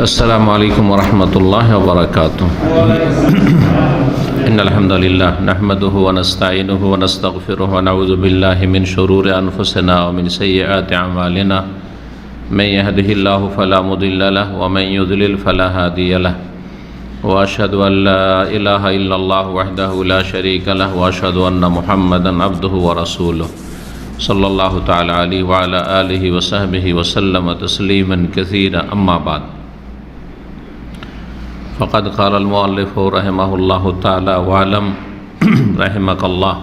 السلام عليكم ورحمة الله وبركاته إن الحمد لله نحمده ونستعينه ونستغفره ونعوذ بالله من شرور أنفسنا ومن سيئات أعمالنا من يهده الله فلا مضل له ومن يضلل فلا هادي له وأشهد أن لا إله إلا الله وحده لا شريك له وأشهد أن محمدا عبده ورسوله صلى الله تعالى عليه وعلى آله وصحبه وسلم تسليما كثيرا أما بعد فقد قال المؤلف رحمه الله تعالى واعلم رحمك الله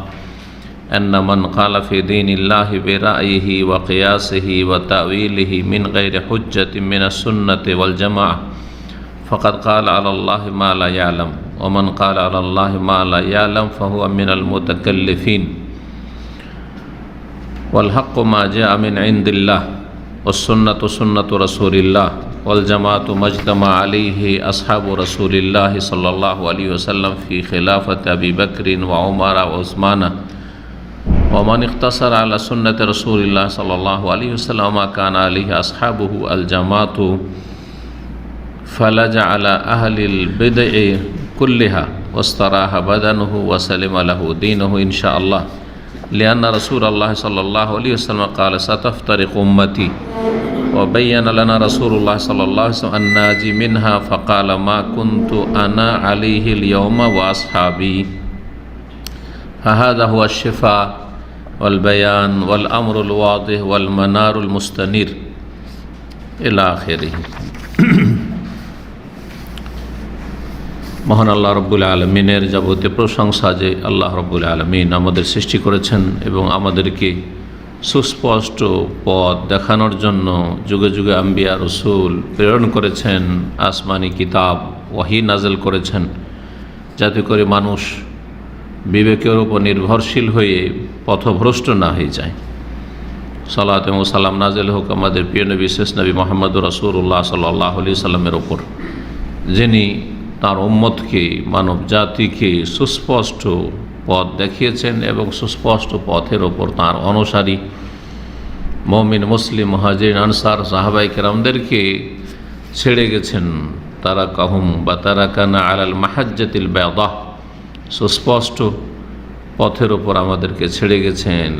أن من قال في دين الله برأيه وقياسه وتأويله من غير حجة من السنة والجماعة فقد قال على الله ما لا يعلم ومن قال على الله ما لا يعلم فهو من المتكلفين والحق ما جاء من عند الله والسنة سنة رسول الله والجماعة ما اجتمع عليه أصحاب رسول الله صلى الله عليه وسلم في خلافة أبي بكر وعمر وعثمان ومن اقتصر على سنة رسول الله صلى الله عليه وسلم ما كان عليه أصحابه الجماعة فلجأ على أهل البدع كلها واستراح بدنه وسلم له دينه إن شاء الله لأن رسول الله صلى الله عليه وسلم قال ستفترق أمتي وبين لنا رسول الله صلى الله عليه وسلم الناجي منها فقال ما كنت أنا عليه اليوم وأصحابي فهذا هو الشفاء والبيان والأمر الواضح والمنار المستنير إلى آخره মহান আল্লাহ রব্বুল আলমিনের যাবতীয় প্রশংসা যে আল্লাহ রব্বুল আলমিন আমাদের সৃষ্টি করেছেন এবং আমাদেরকে সুস্পষ্ট পথ দেখানোর জন্য যুগে যুগে আম্বিয়া রসুল প্রেরণ করেছেন, আসমানি কিতাব ওয়াহি নাজেল করেছেন, যাতে করে মানুষ বিবেকের উপর নির্ভরশীল হয়ে পথভ্রষ্ট না হয়ে যায়। সালাত এবং সালাম নাজেল হোক আমাদের প্রিয় নবী শেষ নবী মুহাম্মদুর রাসূলুল্লাহ সাল্লাল্লাহু আলাইহি সাল্লামের ওপর, যিনি তার উম্মতকে মানব জাতিকে সুস্পষ্ট পথ দেখিয়েছেন এবং সুস্পষ্ট পথের ওপর তাঁর অনুসারী মুমিন মুসলিম মুহাজিরিন আনসার সাহাবায়ে কেরামদেরকে ছেড়ে গেছেন। তারা কাহুম বা তারা কানা আলাল মাহাজ্জাতিল বায়দা, সুস্পষ্ট পথের ওপর আমাদেরকে ছেড়ে গেছেন।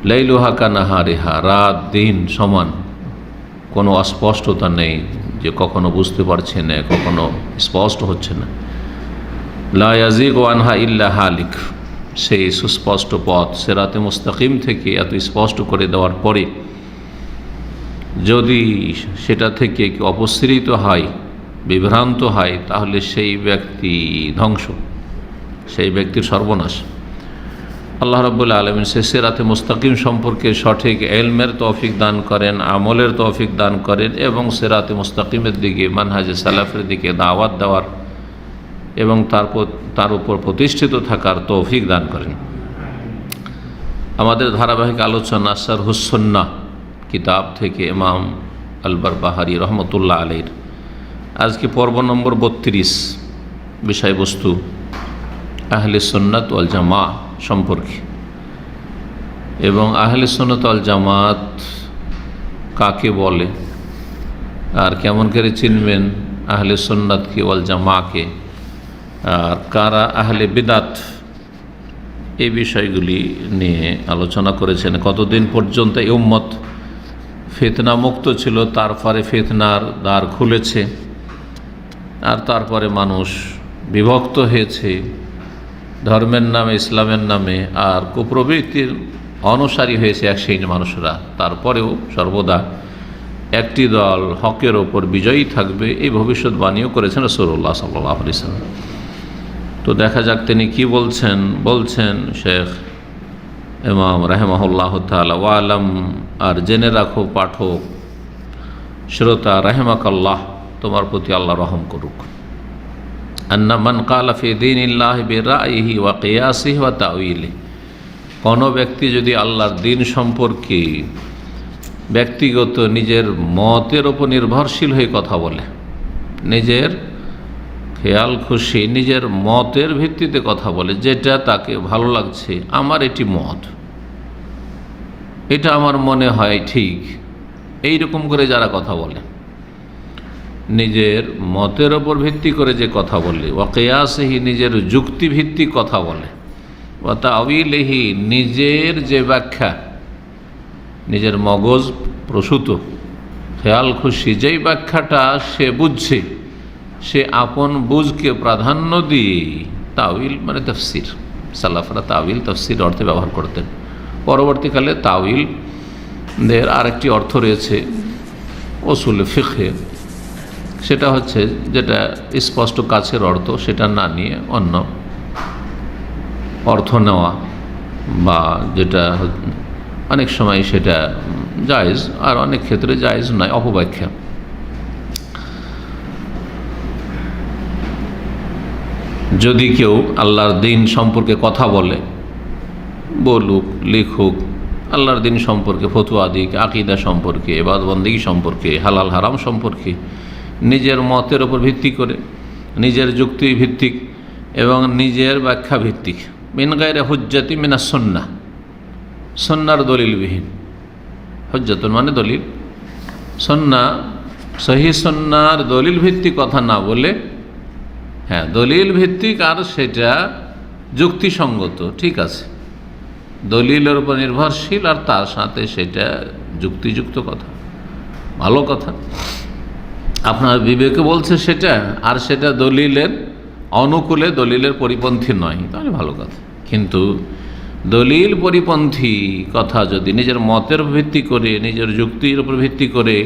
লাইলুহা কানাহারিহা, রাত দিন সমান, কোনো অস্পষ্টতা নেই যে কখনো বুঝতে পারছে না, কখনো স্পষ্ট হচ্ছে না। লা ইয়াজিগু আনহা ইল্লা হালিক, সেই সুস্পষ্ট পথ সিরাতে মুস্তাকিম থেকে এত স্পষ্ট করে দেওয়ার পরে যদি সেটা থেকে কেউ অপসৃত হয়, বিভ্রান্ত হয়, তাহলে সেই ব্যক্তি ধ্বংস, সেই ব্যক্তির সর্বনাশ। আল্লাহ রাব্বুল আলামিন সে সিরাতে মুস্তাকিম সম্পর্কে সঠিক ইলমের তৌফিক দান করেন, আমলের তৌফিক দান করেন এবং সিরাতে মুস্তাকিমের দিকে, মানহাজে সালাফের দিকে দাওয়াত দেওয়ার এবং তার উপর প্রতিষ্ঠিত থাকার তৌফিক দান করেন। আমাদের ধারাবাহিক আলোচনা শারহুস সুন্নাহ কিতাব থেকে ইমাম আল বারবাহারি রহমতুল্লাহ আলাইহির আজকে পর্ব নম্বর 32, বিষয়বস্তু আহলে সুন্নাত ওয়াল জামাত সম্পর্কে। এবং আহলে সুন্নাত ওয়াল জামাত কাকে বলে আর কেমন করে চিনবেন আহলে সুন্নাতকে ওয়াল জামাকে, আর কারা আহলে বিদাত, এই বিষয়গুলি নিয়ে আলোচনা করেছেন। কতদিন পর্যন্ত এই উম্মত ফিতনা মুক্ত ছিল, তারপরে ফিতনার দ্বার খুলেছে, আর তারপরে মানুষ বিভক্ত হয়েছে ধর্মের নামে, ইসলামের নামে, আর কুপ্রবৃত্তির অনুসারী হয়েছে এক শ্রেণীর মানুষরা। তারপরেও সর্বদা একটি দল হকের ওপর বিজয়ী থাকবে, এই ভবিষ্যৎবাণীও করেছেন রাসূলুল্লাহ সাল্লাল্লাহু আলাইহি ওয়াসাল্লাম। তো দেখা যাক তিনি কি বলছেন শেখ ইমাম রাহিমাহুল্লাহ তাআলা, ওয়ালাম, আর জেনে রাখো পাঠক শ্রোতা, রাহিমাকাল্লাহ, তোমার প্রতি আল্লাহ রহম করুক, আন্না মান কালা ফি দীনিল্লাহি বিরাইহি ওয়া কিয়াসিহি ওয়া তাউইলিহি, কোনো ব্যক্তি যদি আল্লাহর দিন সম্পর্কে ব্যক্তিগত নিজের মতের ওপর নির্ভরশীল হয়ে কথা বলে, নিজের খেয়াল খুশি নিজের মতের ভিত্তিতে কথা বলে, যেটা তাকে ভালো লাগছে, আমার এটি মত, এটা আমার মনে হয় ঠিক, এই রকম করে যারা কথা বলে, নিজের মতের ওপর ভিত্তি করে যে কথা বলে, ওয়া কিয়াসিহি নিজের যুক্তিভিত্তিক কথা বলে, ওয়া তাউইলিহি নিজের যে ব্যাখ্যা, নিজের মগজ প্রসূত খেয়াল খুশি যেই ব্যাখ্যাটা সে বুঝছে, সে আপন বুঝকে প্রাধান্য দিয়ে, তাউইল মানে তাফসির, সালাফরা তাউইল তাফসির অর্থে ব্যবহার করতেন। পরবর্তীকালে তাউইল দের আরেকটি অর্থ রয়েছে উসুল ফিকহে, সেটা হচ্ছে যেটা স্পষ্ট কাছের অর্থ সেটা না নিয়ে অন্য অর্থ নেওয়া, বা যেটা অনেক সময় সেটা জায়েজ আর অনেক ক্ষেত্রে জায়েজ নয়, অপব্যাখ্যা। যদি কেউ আল্লাহর দিন সম্পর্কে কথা বলে, বলুক, লিখুক, আল্লাহর দিন সম্পর্কে ফতোয়া দিক, আকীদা সম্পর্কে, ইবাদত বন্দেগী সম্পর্কে, হালাল হারাম সম্পর্কে, নিজের মতের ওপর ভিত্তি করে, নিজের যুক্তি ভিত্তিক এবং নিজের ব্যাখ্যা ভিত্তিক, মিন গায়রি হুজ্জাতি মিনাস সুন্নাহ, সুন্নাহর দলিলবিহীন, হুজ্জাতুন মানে দলিল, সুন্নাহ সহি সুন্নাহর দলিল ভিত্তিক কথা না বলে, হ্যাঁ দলিল ভিত্তিক আর সেটা যুক্তিসঙ্গত, ঠিক আছে, দলিলের উপর নির্ভরশীল আর তার সাথে সেটা যুক্তিযুক্ত কথা, ভালো কথা, আপনার বিবেকে বলছে সেটা, আর সেটা দলিলের অনুকূলে, দলিলের পরিপন্থী নয়, তাহলে ভালো কথা। কিন্তু দলিল পরিপন্থী কথা যদি নিজের মতের ভিত্তি করে, নিজের যুক্তির উপর ভিত্তি করে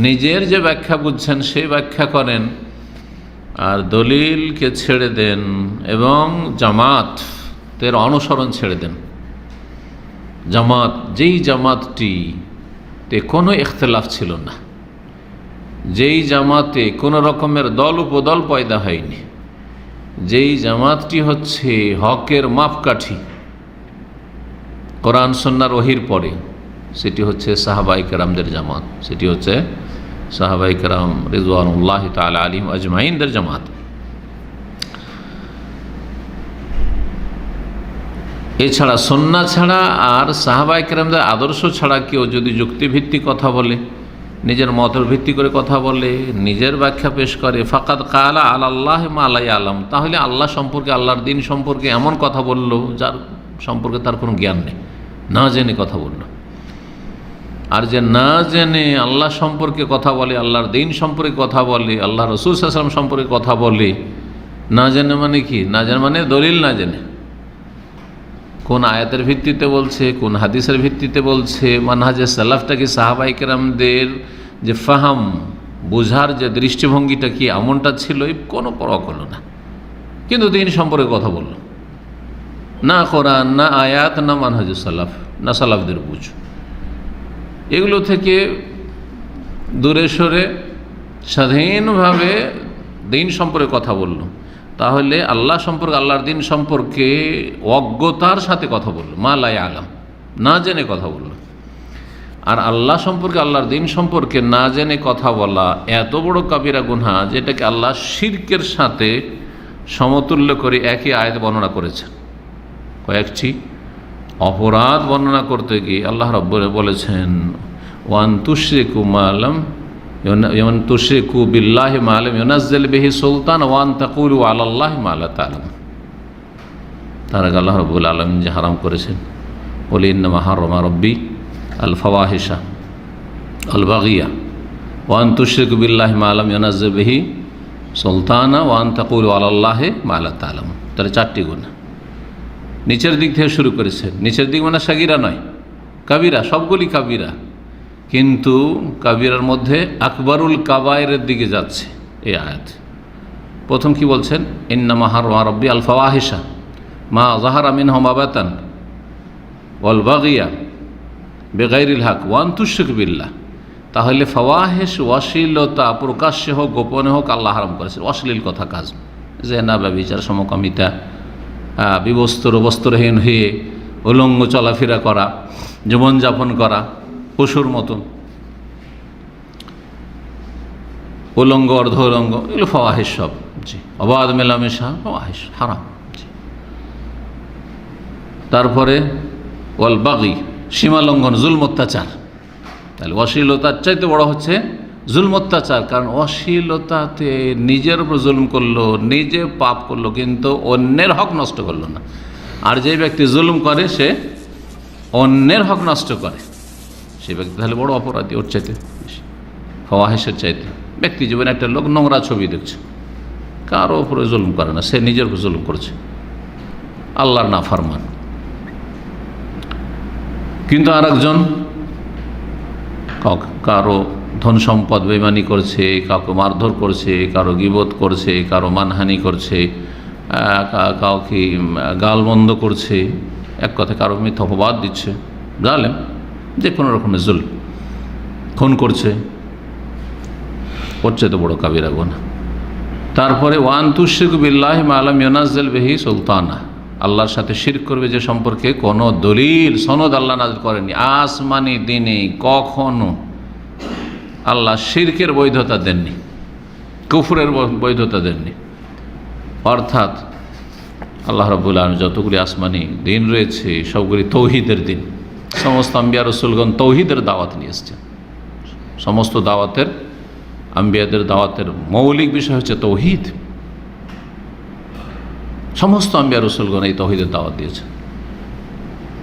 নিজের যে ব্যাখ্যা বুঝছেন সেই ব্যাখ্যা করেন, আর দলিলকে ছেড়ে দেন এবং জামাতের অনুসরণ ছেড়ে দেন, জামাত যেই জামাতটিতে কোনো ইখতিলাফ ছিল না, যেই জামাতে কোনো রকমের দল উপদল পয়দা হয়নি, যেই জামাতটি হচ্ছে হকের মাপকাঠি কোরআন সুন্নাহর ওহীর পরে, সেটি হচ্ছে সাহাবায়ে কেরামদের জামাত, সেটি হচ্ছে সাহাবায়ে কেরাম রিজওয়ানুল্লাহি তাআলা আলাইহিম আজমাইনদের জামাত। এছাড়া সুন্নাহ ছাড়া আর সাহাবায়ে কেরামদের আদর্শ ছাড়া কেউ যদি যুক্তিভিত্তিক কথা বলে, নিজের মতের ভিত্তি করে কথা বলে, নিজের ব্যাখ্যা পেশ করে, ফাকাদ কালা আলাল্লাহি মা লা ইয়ালাম, তাহলে আল্লাহ সম্পর্কে, আল্লাহর দিন সম্পর্কে এমন কথা বলল যার সম্পর্কে তার কোনো জ্ঞান নেই, না জেনে কথা বলল। আর যে না জেনে আল্লাহ সম্পর্কে কথা বলে, আল্লাহর দিন সম্পর্কে কথা বলে, আল্লাহ রাসূল সাল্লাল্লাহু আলাইহি ওয়াসাল্লাম সম্পর্কে কথা বলে, না জেনে মানে কি? না জেনে মানে দলিল না জেনে, কোন আয়াতের ভিত্তিতে বলছে, কোন হাদিসের ভিত্তিতে বলছে, মানহাজে সালাফটা কি, সাহাবায়ে কেরামদের যে ফাহাম, বোঝার যে দৃষ্টিভঙ্গিটা কি এমনটা ছিল, কোনো পরোয়া করল না, কিন্তু দিন সম্পর্কে কথা বলল, না কোরআন, না আয়াত, না মানহাজে সালাফ, না সালাফদের বুঝ, এগুলো থেকে দূরে সরে স্বাধীনভাবে দিন সম্পর্কে কথা বলল, তাহলে আল্লাহ সম্পর্কে, আল্লাহর দিন সম্পর্কে অজ্ঞতার সাথে কথা বলল, মা লা ইয়ালাম, না জেনে কথা বলল। আর আল্লাহ সম্পর্কে, আল্লাহর দিন সম্পর্কে না জেনে কথা বলা এত বড় কাবিরা গুনাহ, যেটাকে আল্লাহ শিরকের সাথে সমতুল্য করে একই আয়াতে বর্ণনা করেছেন। কয়েকটি অপরাধ বর্ণনা করতে গিয়ে আল্লাহ রাব্বুল বলেছেন, ওয়ান তুশরিকু মা লাম তুশরিকু বিল্লাহি মা লাম ইউনাজ্জিল বিহি সুলতান ওয়ান তাকুলু আলাল্লাহি মা লা তা'লামুন। তার আগে আল্লাহ রাব্বুল আলামিন যে হারাম করেছেন, কুল ইন্নামা হারামা রাব্বি আল ফাওয়াহিশা আল বাগিয়া ওয়ান তুশরিকু বিল্লাহি মা লাম ইউনাজ্জিল বিহি সুলতানা ওয়ান তাকুলু আলাল্লাহি মা লা তা'লামুন। তাহলে চারটি গুনাহ নিচের দিক থেকে শুরু করেছেন। নিচের দিক মানে সাগিরা নয়, কাবিরা, সবগুলি কাবিরা, কিন্তু কাবিরার মধ্যে আকবরুল কাবায়েরের দিকে যাচ্ছে এই আয়াত। প্রথম কি বলছেন? ইন্নামা হারামা রাব্বি আল ফাওয়াহিশা মা যাহারা মিনহা মা বাতান ওয়াল বাগিয়া বিগাইরিল হক ওয়ান তুশরিক বিল্লাহ। তাহলে ফাওয়াহিশ, অশ্লীলতা, প্রকাশ্যে হোক গোপনে হোক আল্লাহ হারাম করেছেন। অশ্লীল কথা, কাজ, জেনা, ব্যভিচার, সমকামিতা, বিবস্ত্র বস্ত্রহীন হয়ে উলঙ্গ চলাফেরা করা, জীবনযাপন করা পশুর মতন, উলঙ্গ অর্ধ উলঙ্গ, এগুলো ফাওয়াহিশ সব। জি, অবাধ মেলামেশা ফাওয়াহিশ, হারাম। জি, তারপরে ওয়াল বাগি, সীমালঙ্ঘন, জুলম, অত্যাচার। তাহলে অশ্লীলতার চাইতে বড় হচ্ছে জুলম অত্যাচার, কারণ অশ্লীলতাতে নিজের উপর জুলম করলো, নিজে পাপ করলো, কিন্তু অন্যের হক নষ্ট করলো না। আর যে ব্যক্তি জুলম করে সে অন্যের হক নষ্ট করে, সে ব্যক্তি তাহলে বড় অপরাধী, ওর চাইতে ফাওয়াহিশের চাইতে। ব্যক্তি জীবনে একটা লোক নোংরা ছবি দেখছে, কারো উপরে জুলম করে না, সে নিজের উপর জুলম করছে, আল্লাহর নাফরমান। কিন্তু আর একজন কারো ধন সম্পদ বেইমানি করছে, কাউকে মারধর করছে, কারো গীবত করছে, কারো মানহানি করছে, কাউকে গালমন্দ করছে, এক কথায় কারো মিথ্যা অপবাদ দিচ্ছে, জালেম, যে কোনো রকমের জুলম, খুন করছে, ওর চেয়ে বড় কাবিরা গুনাহ। তারপরে ওয়ান তুশরিকু বিল্লাহি মা লাম ইউনাজ্জিল বিহি সুলতানা, আল্লাহর সাথে শিরক করবে যে সম্পর্কে কোনো দলিল সনদ আল্লাহ নাযিল করেনি। আসমানি দিনে কখনো আল্লাহ শিরকের বৈধতা দেননি, কুফরের বৈধতা দেননি। অর্থাৎ আল্লাহ রাব্বুল আলামিন যতগুলি আসমানি দিন রয়েছে সবগুলি তৌহিদের দিন। সমস্ত আম্বিয়া রাসূলগণ তৌহিদের দাওয়াত নিয়ে এসেছেন। সমস্ত দাওয়াতের, আম্বিয়াদের দাওয়াতের মৌলিক বিষয় হচ্ছে তৌহিদ। সমস্ত আম্বিয়া রাসূলগণ এই তৌহিদের দাওয়াত দিয়েছেন।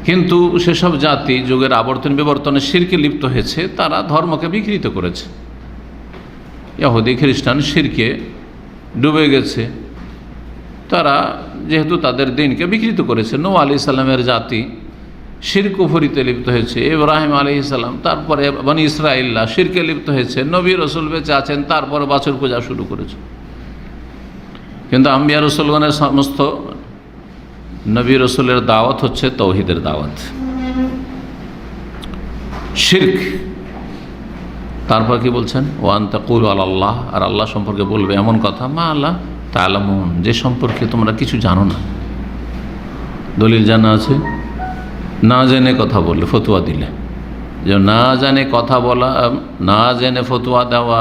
কিন্তু সেসব জাতি যুগের আবর্তন বিবর্তনে শিরকে লিপ্ত হয়েছে, তারা ধর্মকে বিকৃত করেছে। ইহুদি খ্রিস্টান শিরকে ডুবে গেছে, তারা যেহেতু তাদের দিনকে বিকৃত করেছে। নূহ আলাইহিস সালামের জাতি শিরক কুফরিতে লিপ্ত হয়েছে, ইব্রাহিম আলাইহিস সালাম, তারপরে বনি ইসরাঈলরা শিরকে লিপ্ত হয়েছে, নবী রাসূল বেঁচে আছেন, তারপরে বাছুর পূজা শুরু করেছে। কিন্তু আম্বিয়া রাসূলগণের সমস্ত নবী রাসূলের দাওয়াত হচ্ছে তৌহিদের দাওয়াত। শিরক, তারপর কি বলছেন, ওয়ান তাকুলু আলাল্লাহ, আর আল্লাহ সম্পর্কে বলবে এমন কথা মা লা তা'লামুন, যে সম্পর্কে তোমরা কিছু জানো না। দলিল জানা আছে, না জেনে কথা বললে, ফতোয়া দিলে, যে না জানে কথা বলা, না জেনে ফতোয়া দেওয়া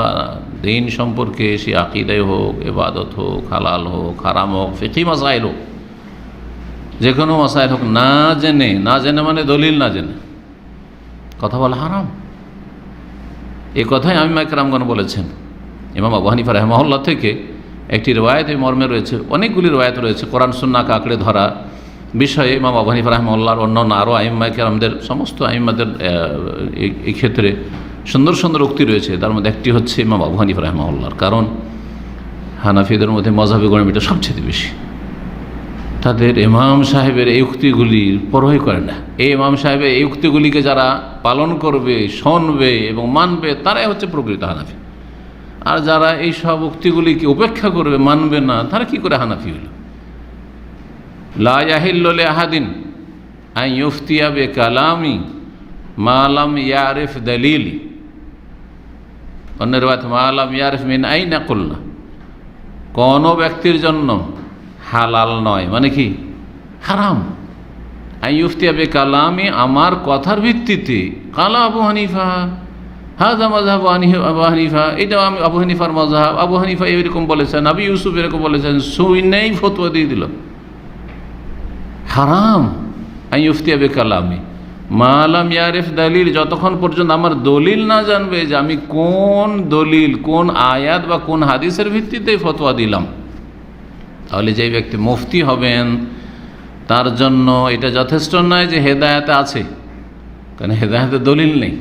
দিন সম্পর্কে, সে আকীদায় হোক, ইবাদত হোক, হালাল হোক, হারাম হোক, ফিকহি মাসাইল হোক, যে কোনো মাসাইল হোক, না জেনে, না জেনে মানে দলিল না জেনে কথা বলা হারাম। এই কথাই আইম্মা কেরামগণ বলেছেন। ইমাম আবু হানিফা রাহিমাহুল্লাহ থেকে একটি রিওয়ায়াত এই মর্মে রয়েছে, অনেকগুলি রিওয়ায়াত রয়েছে কোরআন সুন্নাহকে আঁকড়ে ধরা বিষয়ে। ইমাম আবু হানিফা রাহিমাহুল্লাহর অন্যান্য আরও আইম্মা কেরামদের, সমস্ত আইম্মাদের এই ক্ষেত্রে সুন্দর সুন্দর উক্তি রয়েছে। তার মধ্যে একটি হচ্ছে ইমাম আবু হানিফা রাহিমাহুল্লাহর, কারণ হানাফিদের মধ্যে মযহাবি গণিতটা সবচেয়ে বেশি। তাদের ইমাম সাহেবের এই উক্তিগুলির পরোয়া করে না। এই ইমাম সাহেবের এই উক্তিগুলিকে যারা পালন করবে, শুনবে এবং মানবে, তারাই হচ্ছে প্রকৃত হানাফি। আর যারা এই সব উক্তিগুলিকে উপেক্ষা করবে, মানবে না, তারা কি করে হানাফি হলো? লা ইয়াহিল্লু লিআহাদিন আন ইফতিয়া বিকালামি মা লাম ইয়ারিফ দালিলি, অন্য রিওয়ায়াত মা লাম ইয়ারিফ মিন আইনা কুলনা, কোন ব্যক্তির জন্য হালাল নয়, মানে কি হারাম। আন ইফতিয়া বিকালামি, আমার কথার ভিত্তিতে, কালা আবু হানিফা, হাযা মাযহাবু আবু হানিফা, এটা আমি আবু হানিফার মাযহাব, আবু হানিফা এরকম বলেছেন, আবু ইউসুফ এরকম বলেছেন, শুনেই ফতোয়া দিয়ে দিল, হারাম। আন ইফতিয়া বিকালামি মা লাম ইয়ারিফ দালিল, যতক্ষণ পর্যন্ত আমার দলিল না জানবে, যে আমি কোন দলিল, কোন আয়াত বা কোন হাদিসের ভিত্তিতে ফতোয়া দিলাম। তাহলে যে ব্যক্তি মুফতি হবেন তার জন্য এটা যথেষ্ট নয় যে হেদায়েতে আছে, কারণ হেদায়েতে দলিল নেই।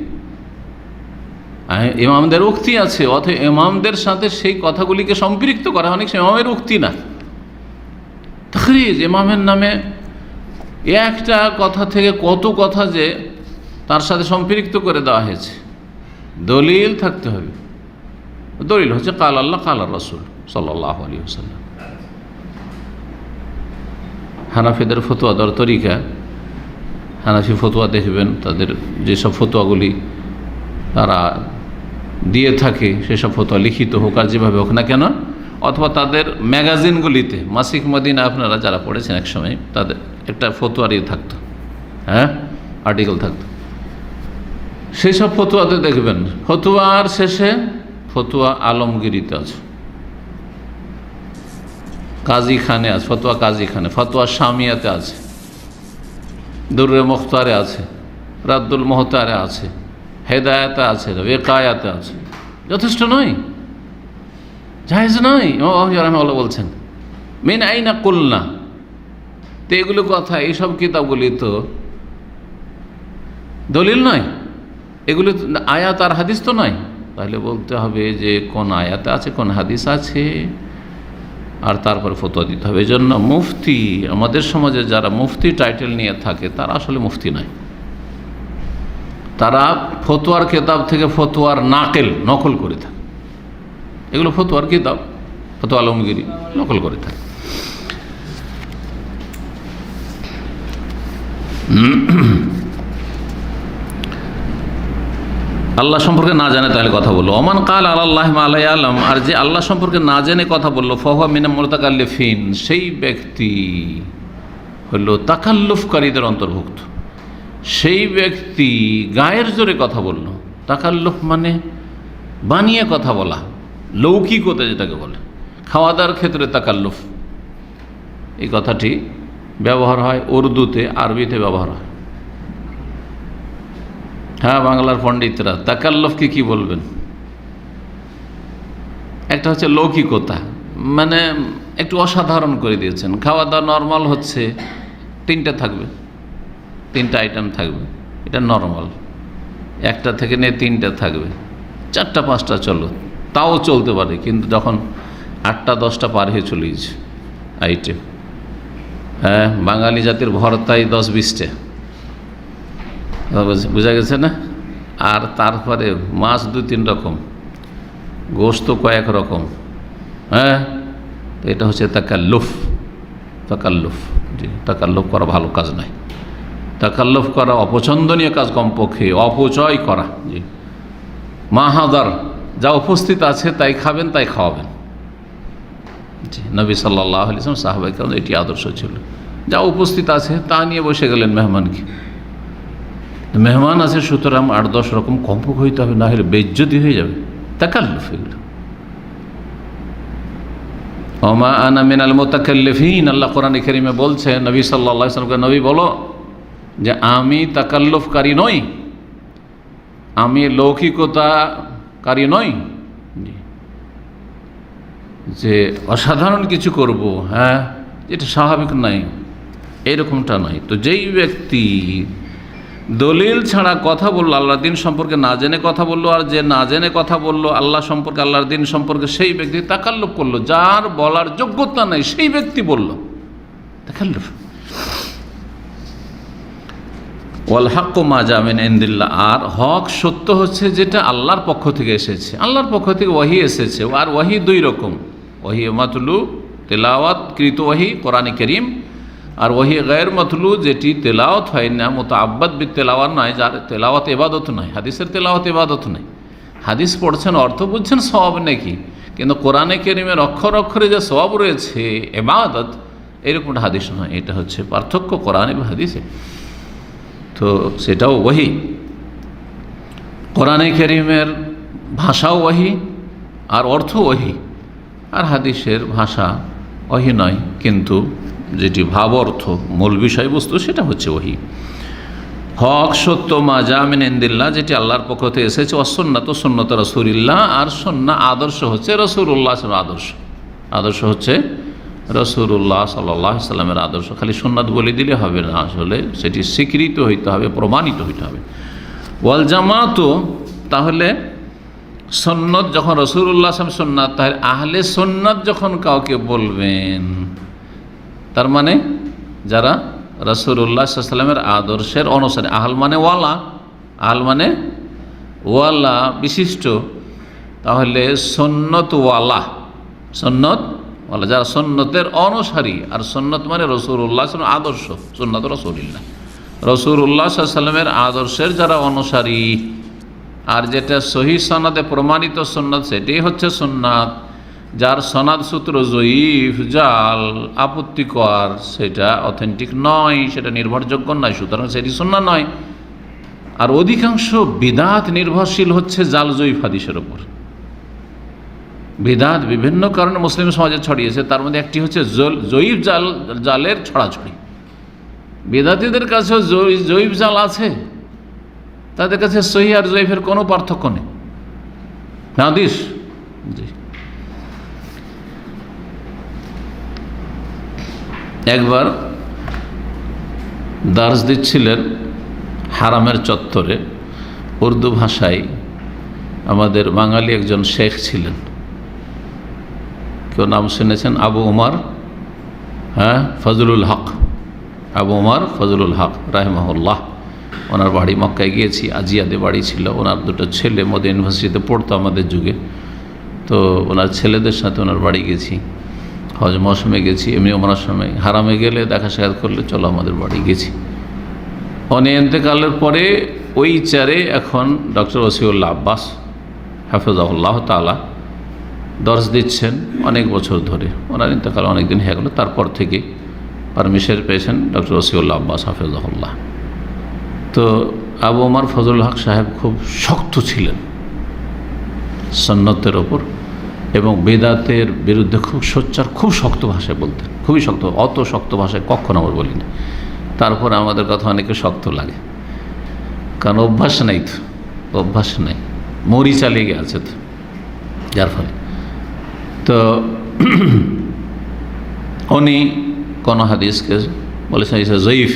ইমামদের উক্তি আছে, অথবা ইমামদের সাথে সেই কথাগুলিকে সম্পৃক্ত করা অনেক সময় ইমামের উক্তি না, তাখরিজ, ইমামের নামে একটা কথা থেকে কত কথা যে তার সাথে সম্পৃক্ত করে দেওয়া হয়েছে। দলিল থাকতে হবে। দলিল হচ্ছে কাল আল্লাহ কাল রাসূল সাল্লাল্লাহু আলাইহি ওয়াসাল্লাম। হানাফিদের ফতোয়া দেওয়ার তরিকা, হানাফি ফতোয়া দেখবেন, তাদের যেসব ফতোয়াগুলি তারা দিয়ে থাকে, সেসব ফতোয়া লিখিত হোক আর যেভাবে হোক না কেন, অথবা তাদের ম্যাগাজিনগুলিতে, মাসিক মদিনা আপনারা যারা পড়েছেন এক সময়, তাদের একটা ফতোয়ার থাকতো, হ্যাঁ, আর্টিকেল থাকতো। সেই সব ফতোয়াতে দেখবেন ফতোয়ার শেষে ফতোয়া আলমগিরিতে আছে, কাজী খানে আছে, ফতোয়া কাজী খানে, ফতোয়া শামিয়াতে আছে, দুররে মুখতারে আছে, রাদ্দুল মুহতারে আছে, হেদায়াতে আছে, ওয়েকায়াতে আছে, যথেষ্ট নয়, জায়েজ নয়। রাহিমাহুল্লাহ বলছেন মিন আইনা কুলনা, তো এগুলো কথা, এইসব কিতাবগুলি তো দলিল নয়, এগুলো আয়াত আর হাদিস তো নয়। তাহলে বলতে হবে যে কোন আয়াতে আছে, কোন হাদিস আছে, আর তারপরে ফতোয়া দিতে হবে। এই জন্য মুফতি, আমাদের সমাজে যারা মুফতি টাইটেল নিয়ে থাকে তারা আসলে মুফতি নয়, তারা ফতোয়ার কিতাব থেকে ফতোয়ার নকল করে থাকে। এগুলো ফতোয়ার কিতাব, ফতোয়া আলমগীরি নকল করে থাকে। আল্লাহ সম্পর্কে না জানে তাহলে কথা বললো। ওমান কাল আল্লাহ আলাই আলম, আর যে আল্লাহ সম্পর্কে না জেনে কথা বললো, ফাহুয়া মিনা মুতাকাল্লিফিন, সেই ব্যক্তি হলো তাকাল্লুফকারীদের অন্তর্ভুক্ত। সেই ব্যক্তি গায়ের জোরে কথা বলল। তাকাল্লুফ মানে বানিয়ে কথা বলা, লৌকিকতা যেটাকে বলে। খাওয়া দাওয়ার ক্ষেত্রে তাকাল্লুফ, এই কথাটি ব্যবহার হয় উর্দুতে, আরবিতে ব্যবহার হয়। হ্যাঁ, বাংলার পণ্ডিতরা তাকাল্লুফকে কি বলবেন? একটা হচ্ছে লৌকিকতা, মানে একটু অসাধারণ করে দিয়েছেন। খাওয়া দাওয়া নর্মাল হচ্ছে, 3টা থাকবে, 3টা আইটেম থাকবে, এটা নর্মাল। 1টা থেকে নিয়ে 3টা থাকবে, 4টা 5টা চলো, তাও চলতে পারে। কিন্তু যখন 8টা 10টা পার হয়ে চলে গেছে আইটেম, হ্যাঁ, বাঙালি জাতির ভর্তাই 10-20টা, বোঝা গেছে না? আর তারপরে মাছ 2-3 রকম, গোশত কয়েক রকম, হ্যাঁ, তো এটা হচ্ছে তাকাল্লুফ। জি, তাকাল্লুফ করা ভালো কাজ নয়। তাকাল্লুফ করা অপছন্দনীয় কাজ, কমপক্ষে অপচয় করা। জি, মাহাদার, যা উপস্থিত আছে তাই খাবেন, তাই খাওয়াবেন। জি, নবী সাল্লাল্লাহু আলাইহি ওয়াসাল্লাম, সাহাবায়ে কেরাম, এটি আদর্শ ছিল। যা উপস্থিত আছে তা নিয়ে বসে গেলেন মেহমানকে। মেহমান আছে, সুতরাং 8-10 রকম কমপক্ষে হইতে হবে, না হলে বেইজ্জতি হয়ে যাবে। তাকাল্লুফ এগুলো। ওমা আনা মিনাল মুতাকাল্লিফিন, আল্লাহ কোরআনে কারীমে বলছেন নবী সাল্লাল্লাহু আলাইহি ওয়াসাল্লামকে, নবী বলো যে আমি তাকাল্লুফকারী নই, আমি লৌকিকতাকারী নই, যে অসাধারণ কিছু করব, হ্যাঁ, এটা স্বাভাবিক নাই, এরকমটা নয়। তো যেই ব্যক্তি দলিল ছাড়া কথা বললো, আল্লাহর দিন সম্পর্কে না জেনে কথা বললো, আর যে না জেনে কথা বললো আল্লাহ সম্পর্কে, আল্লাহর দিন সম্পর্কে, সেই ব্যক্তি তাকাল্লুফ করলো। যার বলার যোগ্যতা নেই সেই ব্যক্তি বলল, তাকাল্লুফ। ওয়াল হাক্কু মা জা মিন ইনদিল্লাহ, আর হক সত্য হচ্ছে যেটা আল্লাহর পক্ষ থেকে এসেছে। আল্লাহর পক্ষ থেকে ওয়াহি এসেছে, আর ওয়াহি 2 রকম, ওয়াহি মাতলু, তেলাওয়াত কৃত ওয়াহি কোরআনে কারীম, আর ওয়াহি গায়র মাতলু, যেটি তেলাওয়াত হয় না, মুতাআব্বাদ বিত তেলাওয়াত নয়, যার তেলাওয়াত ইবাদত নয়। হাদিসের তেলাওয়াত ইবাদত নয়, হাদিস পড়ছেন, অর্থ বুঝছেন, সওয়াব নাকি, কিন্তু কোরআনে কারীমের অক্ষর অক্ষরে যে সওয়াব রয়েছে, ইবাদত, এরকম হাদিস নয়। এটা হচ্ছে পার্থক্য কোরআন এবং হাদিসে। তো সেটাও ওয়াহি, কোরআনে কারীমের ভাষাও ওয়াহি, আর অর্থ ওয়াহি। আর হাদিসের ভাষা ওয়াহি নয়, কিন্তু যেটি ভাব অর্থ, মূল বিষয়বস্তু, সেটা হচ্ছে ওয়াহি। হক সত্য মা জা মিন ইনদিল্লাহ, যেটি আল্লাহর পক্ষ থেকে এসেছে। ওয়াসুন্নাত, সুন্নাত রাসূলিল্লাহ, আর সুন্নাহ আদর্শ হচ্ছে রাসূলুল্লাহ সাল্লাল্লাহু আলাইহি ওয়াসাল্লাম আদর্শ হচ্ছে রাসূলুল্লাহ সাল্লাল্লাহু আলাইহি ওয়াসাল্লামের আদর্শ। খালি সুন্নাত বলে দিলে হবে না, আসলে সেটি স্বীকৃত হইতে হবে, প্রমাণিত হইতে হবে। ওয়াল জামাত, তাহলে সুন্নাত যখন রাসূলুল্লাহ সাল্লাল্লাহু আলাইহি ওয়াসাল্লাম সুন্নাত, তাহলে আহলে সুন্নাত যখন কাউকে বলবেন, তার মানে যারা রাসূলুল্লাহ সাল্লাল্লাহু আলাইহি ওয়াসাল্লামের আদর্শের অনুসারী। আহল মানে ওয়ালা, আহল মানে ওয়ালা, বিশিষ্ট। তাহলে সুন্নতওয়ালা, সুন্নতওয়ালা, যারা সুন্নতের অনুসারী। আর সুন্নত মানে রাসূলুল্লাহ সাল্লাল্লাহু আলাইহি ওয়াসাল্লাম আদর্শ, সুন্নাত রাসূলিল্লাহ, রাসূলুল্লাহ সাল্লাল্লাহু আলাইহি ওয়াসাল্লামের আদর্শের যারা অনুসারী। আর যেটা সহিহ সনদে প্রমাণিত সুন্নাত, সেটাই হচ্ছে সুন্নাত। যার সনদ সূত্র জয়ীফ, জাল, আপত্তিকর, সেটা অথেন্টিক নয়, সেটা নির্ভরযোগ্য নয়, সুতরাং সেটি সুন্নাত নয়। আর অধিকাংশ বিদআত নির্ভরশীল হচ্ছে জাল জয়ীফ হাদিসের ওপর। বিদআত বিভিন্ন কারণে মুসলিম সমাজে ছড়িয়েছে, তার মধ্যে একটি হচ্ছে জয়ীফ জালের ছড়াছড়ি। বিদআতীদের কাছেও জয়ীফ জাল আছে, তাদের কাছে সহিহ আর জয়ীফের কোনো পার্থক্য নেই। হাদিস। জি, একবার দার্স দিচ্ছিলেন হারামের চত্বরে, উর্দু ভাষায়। আমাদের বাঙালি একজন শেখ ছিলেন, কেউ নাম শুনেছেন? আবু উমর ফজলুল হক, আবু উমর ফজলুল হক রাহিমাহুল্লাহ। ওনার বাড়ি মক্কায় গিয়েছি, আজিয়াদে বাড়ি ছিল। ওনার দুটো ছেলে মদিনা ইউনিভার্সিটিতে পড়তো আমাদের যুগে। তো ওনার ছেলেদের সাথে ওনার বাড়ি গেছি, হজ মৌসুমে গেছি, এমনি ওমরার সময়। হারামে গেলে দেখা সাক্ষাৎ করলে চলো আমাদের বাড়ি গেছি। উনি ইন্তেকালের পরে ওই চারে এখন ডক্টর ওসিউল্লাহ আব্বাস হাফেজাহুল্লাহ তাআলা দর্স দিচ্ছেন অনেক বছর ধরে। ওনার ইন্তেকাল অনেক দিন হয়ে গেল, তারপর থেকে পারমিশন পেয়েছেন ডক্টর ওসিউল্লাহ আব্বাস হাফেজাহুল্লাহ। তো আবু উমর ফজলুল হক সাহেব খুব শক্ত ছিলেন সুন্নতের ওপর, এবং বেদাতের বিরুদ্ধে খুব সোচ্চার, খুব শক্ত ভাষায় বলতেন, খুবই শক্ত। অত শক্ত ভাষায় কখনো আমরা বলিনি। তারপর আমাদের কথা অনেকে শক্ত লাগে, কারণ অভ্যাস নেই, তো অভ্যাস নেই, মরিচা লেগে আছে তো, যার ফলে। তো উনি কোন হাদিসকে বলেছেন জয়ীফ।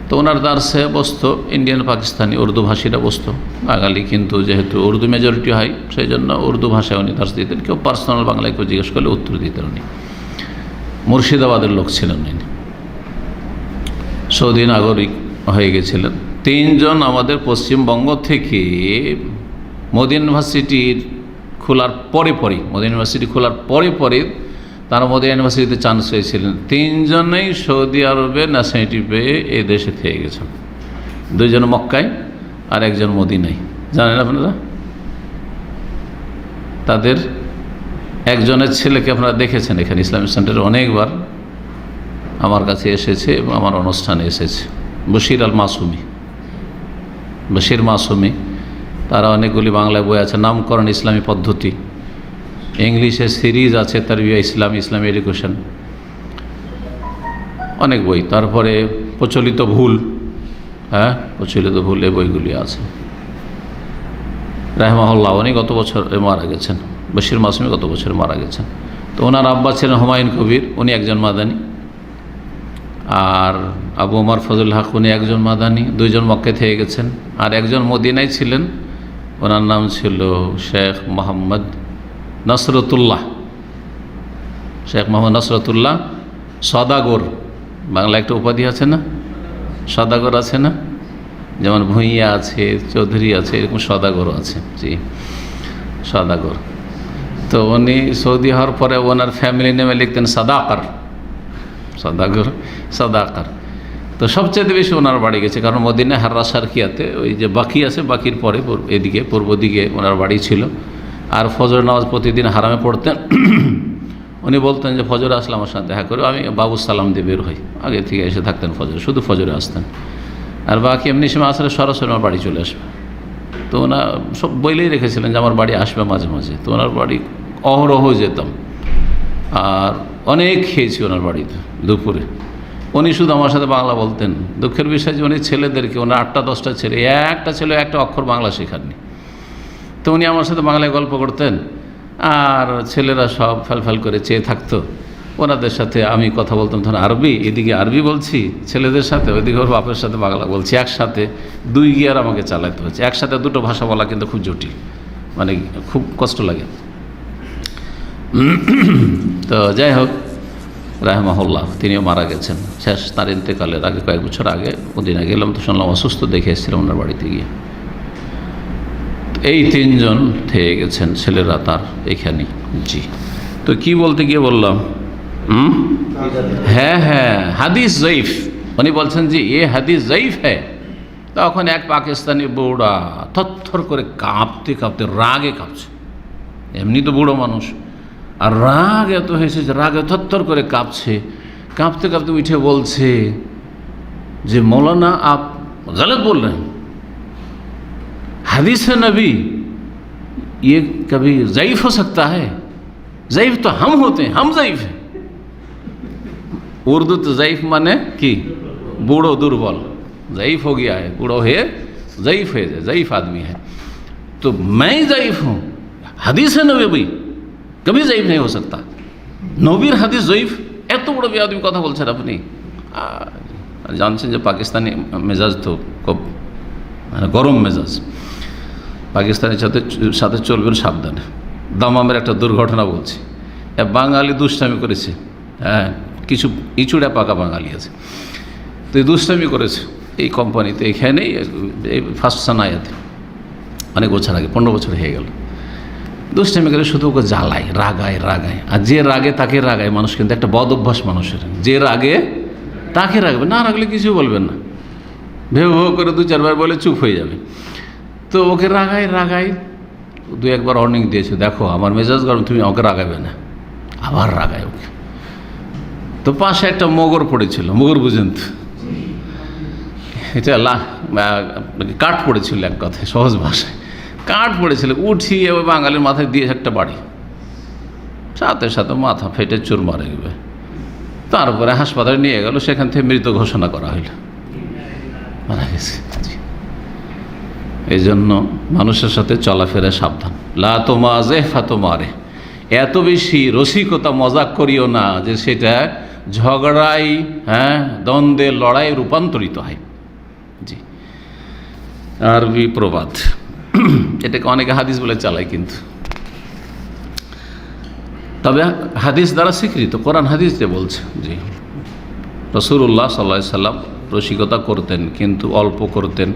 তো ওনার দার্সে বসতো ইন্ডিয়ান, পাকিস্তানি, উর্দু ভাষীরা বসতো। বাঙালি কিন্তু যেহেতু উর্দু মেজরিটি হয়, সেই জন্য উর্দু ভাষায় উনি দার্স দিতেন। কেউ পার্সোনাল বাংলায় কেউ জিজ্ঞেস করলে উত্তর দিতেন উনি। মুর্শিদাবাদের লোক ছিলেন উনি, সৌদি নাগরিক হয়ে গেছিলেন। তিনজন আমাদের পশ্চিমবঙ্গ থেকে মদিনা ইউনিভার্সিটির খোলার পরে মদিনা ইউনিভার্সিটি খোলার পরে তারা মদিনা ইউনিভার্সিটিতে চান্স পেয়েছিলেন। তিনজনেই সৌদি আরবে ন্যাশনালিটি পেয়ে এই দেশে থেকে গেছেন। দুইজন মক্কায় আর একজন মদিনায়। জানেন আপনারা? তাদের একজনের ছেলেকে আপনারা দেখেছেন এখানে ইসলামিক সেন্টারে অনেকবার আমার কাছে এসেছে এবং আমার অনুষ্ঠানে এসেছে। বশির আল মাসুমি, বশির মাসুমি। তারা অনেকগুলি বাংলায় বই আছে, নামকরণ ইসলামী পদ্ধতি, ইংলিশে সিরিজ আছে তারবিয়া ইসলাম, ইসলামী এডুকেশন, অনেক বই। তারপরে প্রচলিত ভুল, প্রচলিত ভুল, এই বইগুলি আছে। রাহিমাহুল্লাহ উনি গত বছর মারা গেছেন। বশির মাসুমি গত বছর মারা গেছেন। তো ওনার আব্বা ছিলেন হুমায়ুন কবির, উনি একজন মাদানী। আর আবু উমর ফজল হক উনি একজন মাদানী, দুইজন মক্কায় থেকে গেছেন। আর একজন মদিনায় ছিলেন, ওনার নাম ছিল শেখ মোহাম্মদ নসরতুল্লাহ, শেখ মোহাম্মদ নসরতুল্লাহ সদাগর। বাংলা একটা উপাধি আছে না, সদাগর আছে না? যেমন ভূঁইয়া আছে, চৌধুরী আছে, এরকম সদাগরও আছে। জি, সদাগর। তো উনি সৌদি হওয়ার পরে ওনার ফ্যামিলি নেমে লিখতেন সাদাকার, সদাগর, সাদাকার। তো সবচেয়ে বেশি ওনার বাড়ি গেছে, কারণ মদিনা হাররা সারকিয়াতে ওই যে বাকি আছে, বাকির পরে এদিকে পূর্ব দিকে ওনার বাড়ি ছিল। আর ফজর নামাজ প্রতিদিন হারামে পড়তেন। উনি বলতেন যে ফজরে আসলে আমার সাথে দেখা করে, আমি বাবু সালাম দিয়ে বের হই। আগে থেকে এসে থাকতেন ফজরে, শুধু ফজরে আসতেন। আর বাকি এমনি সময় আসলে সরাসরি আমার বাড়ি চলে আসবে। তো ওনার সব বইলেই রেখেছিলেন যে আমার বাড়ি আসবে মাঝে মাঝে। তো ওনার বাড়ি অহরহ যেতাম, আর অনেক খেয়েছি ওনার বাড়িতে দুপুরে। উনি শুধু আমার সাথে বাংলা বলতেন। দুঃখের বিষয় যে উনি ছেলেদেরকে, ওনার 8-10টা ছেলে, একটা ছেলে একটা অক্ষর বাংলা শেখাননি। তো উনি আমার সাথে বাংলায় গল্প করতেন, আর ছেলেরা সব ফ্যাল করে চেয়ে থাকতো। ওনাদের সাথে আমি কথা বলতাম তখন আরবি, এদিকে আরবি বলছি ছেলেদের সাথে, ওইদিকে ওর বাপের সাথে বাংলা বলছি, একসাথে 2 গিয়ার আমাকে চালাতে হচ্ছে। একসাথে দুটো ভাষা বলা কিন্তু খুব জটিল, মানে খুব কষ্ট লাগে। তো যাই হোক, রাহিমাহুল্লাহ তিনিও মারা গেছেন। শেষ তার ইন্তেকালের আগে, কয়েক বছর আগে মদিনা গেলাম, তো শুনলাম অসুস্থ, দেখে এসেছিলাম ওনার বাড়িতে গিয়ে। এই 3 জন থেকে গেছেন ছেলেরা তার এখানেই। জি, তো কি বলতে গিয়ে বললাম, হ্যাঁ হাদিস জয়ীফ। উনি বলছেন যে এ হাদিস জয়ীফ হ্যাঁ। তখন এক পাকিস্তানি বুড়া থরথর করে কাঁপতে রাগে কাঁপছে। এমনি তো বুড়ো মানুষ, আর রাগ এত হয়েছে যে রাগে থরথর করে কাঁপতে উঠে বলছে যে मौलाना आप गलत बोल रहे हैं, हदीस है नबी ये कभी ज़ईफ़ हो सकता है, ज़ईफ़ तो हम होते हैं, हम ज़ईफ़ हैं। उर्दू तो ज़ईफ़ माने कि बूढ़ो दुर्बल, ज़ईफ़ हो गया है, बूढ़ो है ज़ईफ़ है, ज़ईफ़ आदमी है। तो मैं ज़ईफ़ हूँ, হাদিস নবী কবি ज़ईफ़ नहीं हो सकता। নবীর হাদিস ज़ईफ़, এত বড় বেয়াদবি কথা বলছেন আপনি। জানছেন যে পাকিস্তানি মেজাজ তো খুব গরম মেজাজ, পাকিস্তানের সাথে চলবেন সাবধানে। দামামের একটা দুর্ঘটনা বলছি, বাঙালি দুষ্টামি করেছে, হ্যাঁ কিছু ইচুড়া পাকা বাঙালি আছে, তো এই দুষ্টামি করেছে এই কোম্পানিতে, এখানেই এই ফার্স্ট সানায়াতে অনেক বছর আগে, 15 বছর হয়ে গেল। দুষ্টামি করে শুধু ওকে জ্বালায়, রাগায়, আর যে রাগে তাকে রাগায় মানুষ, কিন্তু একটা বদ অভ্যাস মানুষের, যে রাগে তাকে রাখবে, না রাখলে কিছু বলবেন না, ভেউ ভেউ করে 2-4 বার বলে চুপ হয়ে যাবে। তো ওকে রাগায় 2-1 বার ওয়ার্নিং দিয়েছে, দেখো আমার মেজাজ গরম, তুমি ওকে রাগাবে না, আবার রাগায় ওকে। তো পাশে একটা মগর পড়েছিল, মগর বুঝেন তো, এটা কাঠ পড়েছিল, এক কথায় সহজ ভাষায় কাঠ পড়েছিল, উঠিয়ে ওই বাঙালির মাথায় দিয়ে একটা বাড়ি, সাথে সাথে মাথা ফেটে চুর মারে গেবে। তারপরে হাসপাতালে নিয়ে গেল, সেখান থেকে মৃত ঘোষণা করা হইল, মারা গেছে। এই জন্য মানুষের সাথে চলাফেরা সাবধান। লা তোমাজে ফাতোমারে, এত বেশি রসিকতা মজাক করিও না যে সেটা ঝগড়াই, হ্যাঁ দ্বন্দ্বে, লড়াই রূপান্তরিত হয়। জি, আরবি প্রবাদ, এটাকে অনেকে হাদিস বলে চালায়, কিন্তু তবে হাদিস দ্বারা স্বীকৃত, কোরআন হাদিস যে বলছে। জি, রাসূলুল্লাহ সাল্লাল্লাহু আলাইহি সাল্লাম রসিকতা করতেন, কিন্তু অল্প করতেন।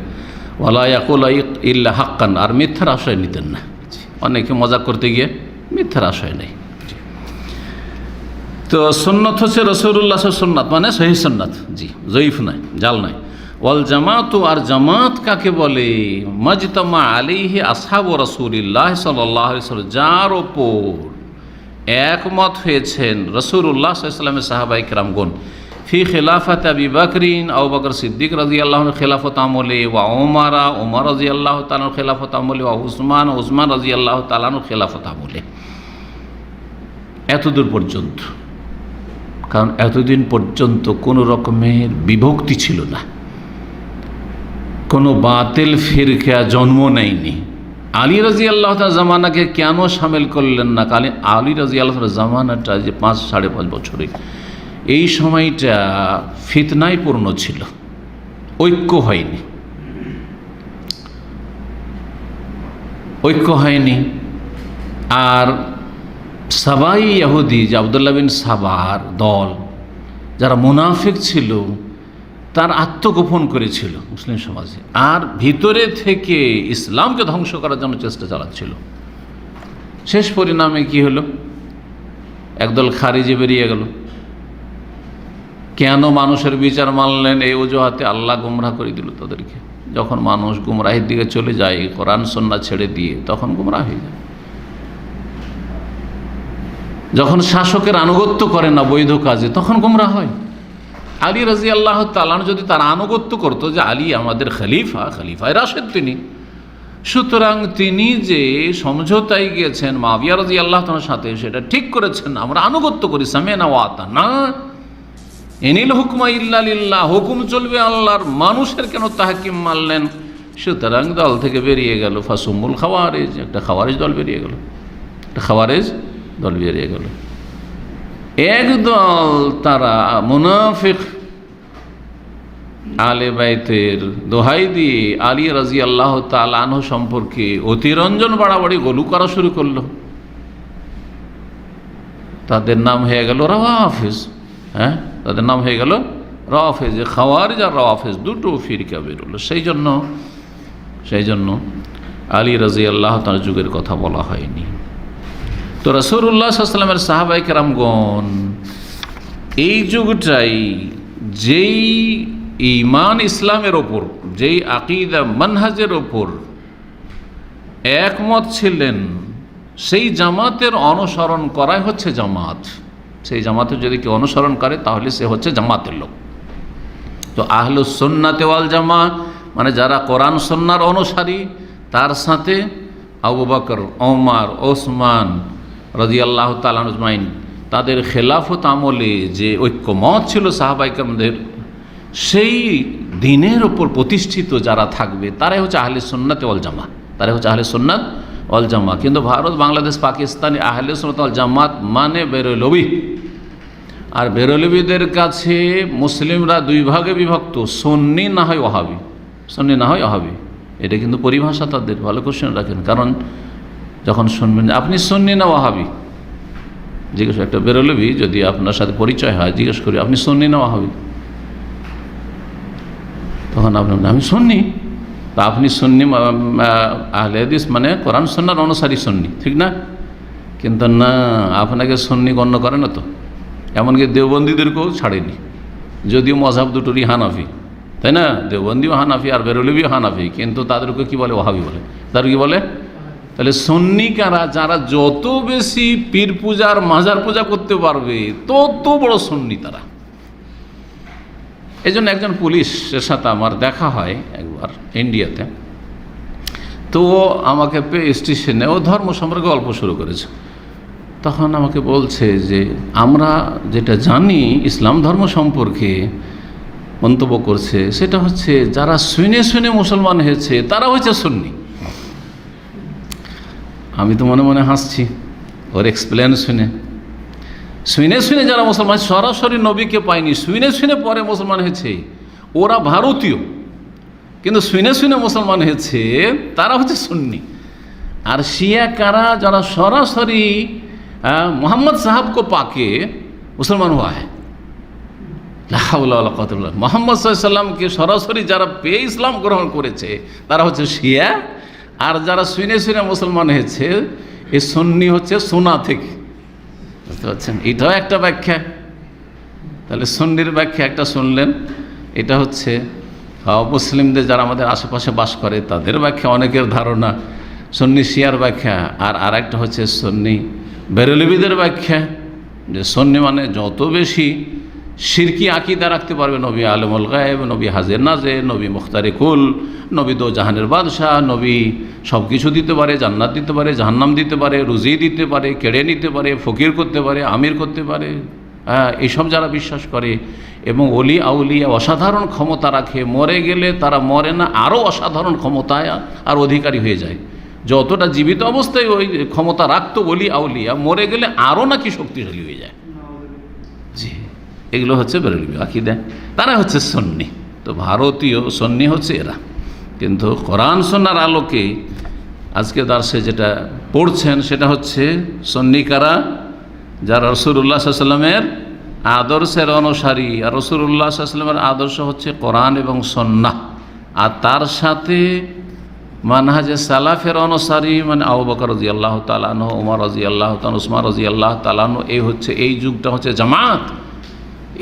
ওয়ালা ইয়াকুল ইল্লা হাক্কান, আর মিথ্যার আশ্রয় নিতেন না। অনেকে মজা করতে গিয়ে মিথ্যার আশ্রয় নেই। তো সুন্নত হচ্ছে রাসূলুল্লাহ সুন্নাত, মানে সহিহ সুন্নাত। জি, জয়ীফ নয়, জাল নয়। ওয়াল জামাত, আর জামাত কাকে বলে? মাজতামা আলাইহি আসহাবু রাসূলিল্লাহ সাল্লাল্লাহু আলাইহি ওয়াসাল্লাম, যার ওপর একমত হয়েছেন রাসূলুল্লাহ সাল্লাল্লাহু আলাইহি ওয়াসাল্লামের সাহাবায়ে কেরামগণ, ফি খিলাফাত আবি বকরিন, আবু বকর সিদ্দিক রাদিয়াল্লাহু আনহু খেলাফত আমলে, ওয়া ওমর রাদিয়াল্লাহু তাআলা খেলাফত আমলে, ওয়া উসমান রাদিয়াল্লাহু তাআলা খেলাফত আমলে। এতদূর পর্যন্ত, কারণ এতদিন পর্যন্ত কোনো রকমের বিভক্তি ছিল না, কোনো বাতিল ফিরকা জন্ম নেয়নি। আলী রাদিয়াল্লাহু তাআলা জামানাকে কেন শামিল করলেন না? কারণ আলী রাদিয়াল্লাহু তাআলা জামানাটা যে 5-5.5 বছরের, এই সময়টা ফিতনায় পূর্ণ ছিল, ঐক্য হয়নি। আর সাবাই ইহুদি, যে আব্দুল্লাহ বিন সাবার দল, যারা মুনাফিক ছিল, তার আত্মগোপন করেছিল মুসলিম সমাজে, আর ভিতরে থেকে ইসলামকে ধ্বংস করার জন্য চেষ্টা চালাচ্ছিল। শেষ পরিণামে কি হলো? একদল খারিজি বেরিয়ে গেল। কেন মানুষের বিচার মানলেন? এই অজুহাতে আল্লাহ গুমরাহ করে দিল তাদেরকে। যখন মানুষ গুমরাহের দিকে চলে যায়, কোরআন সুন্নাহ ছেড়ে দিয়ে, তখন গুমরাহ হয়ে যায়। যখন শাসকের আনুগত্য করে না বৈধ কাজে, তখন গুমরাহ হয়। আলী রাদিয়াল্লাহু তাআলা যদি তার আনুগত্য করতো, যে আলী আমাদের খলিফায়ে রাশেদ তিনি, সুতরাং তিনি যে সমঝোতায় গিয়েছেন মুআবিয়া রাদিয়াল্লাহু তাআলার সাথে, সেটা ঠিক করেছেন, আমরা আনুগত্য করি, সামি'না ওয়া আতা'না, ইনিল হুকমা ইল্লা লিল্লাহ, হুকুম চলবে আল্লাহর, মানুষের কেন তাহকিম মানলেন? সুতরাং দল থেকে বেরিয়ে গেল ফাসুমুল খাওয়ারিজ, একটা খাওয়ারিজ দল বেরিয়ে গেল। একদল তারা মুনাফিক আলে বাইতের দোহাই দিয়ে আলী রাদিয়াল্লাহু তাআলা আনহু সম্পর্কে অতিরঞ্জন বাড়াবাড়ি গলু করা শুরু করলো। তাদের নাম হয়ে গেল রাওয়াফিজ। হ্যাঁ, তাদের নাম হয়ে গেল রাওয়াফিজ। খাওয়ারিজ আর রাওয়াফিজ দুটো ফিরকা বেরোলো। সেই জন্য আলী রাদিয়াল্লাহু তাআলার যুগের কথা বলা হয়নি। তো রাসূলুল্লাহ সাল্লাল্লাহু আলাইহি ওয়াসাল্লামের সাহাবায়ে কেরামগণ এই যুগটাই, যেই ঈমান ইসলামের ওপর, যেই আকীদা মানহাজের ওপর একমত ছিলেন, সেই জামাতের অনুসরণ করাই হচ্ছে জামাত। সেই জামাতের যদি কেউ অনুসরণ করে, তাহলে সে হচ্ছে জামাতের লোক। তো আহলুস সুন্নাত ওয়াল জামাত মানে যারা কোরআন সুন্নাহর অনুসারী, তার সাথে আবু বকর, ওমর, ওসমান রাদিয়াল্লাহু তাআলা আজমাইন, তাদের খেলাফত আমলে যে ঐক্যমত ছিল সাহাবায়ে কেরামদের, সেই দিনের ওপর প্রতিষ্ঠিত যারা থাকবে, তারাই হচ্ছে আহলে সুন্নাত ওয়াল জামাত। তারা হচ্ছে আহলে সুন্নাত ওয়াল জামাত। কিন্তু ভারত, বাংলাদেশ, পাকিস্তানি আহলে সুন্নাত ওয়াল জামাত মানে বেরলভী। আর বেরলভীদের কাছে মুসলিমরা দুই ভাগে বিভক্ত, সুন্নি না হয় ওয়াহাবি, সুন্নি না হয় ওয়াহাবি। এটা কিন্তু পরিভাষা তাদের, ভালো কোশ্চেন রাখেন। কারণ যখন শুনবেন আপনি সুন্নি না ওয়াহাবি, জিজ্ঞেস একটা বেরলভী যদি আপনার সাথে পরিচয় হয়, জিজ্ঞেস করি আপনি সুন্নি না ওয়াহাবি, তখন আপনার আমি সুন্নি। তা আপনি সুন্নি আহলে হাদিস মানে কোরআন সুন্নাহর অনুসারী সুন্নি, ঠিক না? কিন্তু না, আপনাকে সুন্নি গণ্য করে না তো, এমনকি দেওবন্দীদেরকেও ছাড়েনি, যদিও মযহাব দুটোরই হানাফি, তাই না? দেওবন্দিও হানাফি আর বেরলভিও হানাফি, কিন্তু তাদেরকে কি বলে? ওয়াহাবি বলে। তাদের কি বলে? তাহলে সুন্নি কারা? যারা যত বেশি পীর পূজার মাজার পূজা করতে পারবে তত বড় সুন্নি তারা। এই জন্য একজন পুলিশের সাথে আমার দেখা হয় একবার ইন্ডিয়াতে, তো আমাকে স্টেশনে ও ধর্ম সম্পর্কে গল্প শুরু করেছে। তখন আমাকে বলছে যে আমরা যেটা জানি ইসলাম ধর্ম সম্পর্কে, মন্তব্য করছে সেটা হচ্ছে যারা শুনে শুনে মুসলমান হয়েছে তারা হচ্ছে সুন্নি। আমি তো মনে মনে হাসছি ওর এক্সপ্লেন শুনে। শুনে শুনে যারা মুসলমান, সরাসরি নবীকে পায়নি, শুনে শুনে পরে মুসলমান হয়েছে, ওরা ভারতীয়, কিন্তু শুনে শুনে মুসলমান হয়েছে তারা হচ্ছে সুন্নি। আর শিয়া কারা? যারা সরাসরি মোহাম্মদ সাহাব কো পাকে মুসলমান হুয়া है, মোহাম্মদ সাল্লামকে সরাসরি যারা পেয়ে ইসলাম গ্রহণ করেছে তারা হচ্ছে শিয়া। আর যারা শুনে শুনে মুসলমান হয়েছে এই সুন্নি হচ্ছে সোনা থেকে, বুঝতে পারছেন? এটাও একটা ব্যাখ্যা। তাহলে সুন্নির ব্যাখ্যা একটা শুনলেন, এটা হচ্ছে মুসলিমদের যারা আমাদের আশেপাশে বাস করে তাদের ব্যাখ্যা, অনেকের ধারণা সুন্নি শিয়ার ব্যাখ্যা। আর আরেকটা হচ্ছে সুন্নি বেরলভীদের ব্যাখ্যা, যে সুন্নি মানে যত বেশি শিরকি আকিদা রাখতে পারবে, নবী আলমুল গায়েব, নবী হাজির নাজের, নবী মুখতারে কুল, নবী দো জাহানের বাদশাহ, নবী সব কিছু দিতে পারে, জান্নাত দিতে পারে, জাহান্নাম দিতে পারে, রুজি দিতে পারে, কেড়ে নিতে পারে, ফকির করতে পারে, আমির করতে পারে, এইসব যারা বিশ্বাস করে, এবং অলি আউলিয়া অসাধারণ ক্ষমতা রাখে, মরে গেলে তারা মরে না, আরও অসাধারণ ক্ষমতায় আর অধিকারী হয়ে যায়। যতটা জীবিত অবস্থায় ওই ক্ষমতা রাখতো অলি আউলিয়া, মরে গেলে আরও নাকি শক্তিশালী হয়ে যায়। জি, এগুলো হচ্ছে বেরলভী আকীদা, তারা হচ্ছে সুন্নি। তো ভারতীয় সুন্নি হচ্ছে এরা। কিন্তু কোরআন সুন্নাহর আলোকে আজকে দার্সে যেটা পড়ছেন সেটা হচ্ছে সুন্নি কারা? যারা রাসূলুল্লাহ সাল্লাল্লাহু আলাইহি ওয়াসাল্লামের আদর্শের অনুসারী। আর রাসূলুল্লাহ সাল্লাল্লাহু আলাইহি ওয়াসাল্লামের আদর্শ হচ্ছে কোরআন এবং সুন্নাহ, আর তার সাথে মানহাজে সালাফের অনুসারী, মানে আবু বকর রাদিয়াল্লাহু তাআলা আনহু, ওমর রাদিয়াল্লাহু তাআলা, উসমান রাদিয়াল্লাহু তাআলা আনহু। এই হচ্ছে, এই যুগটা হচ্ছে জামাত।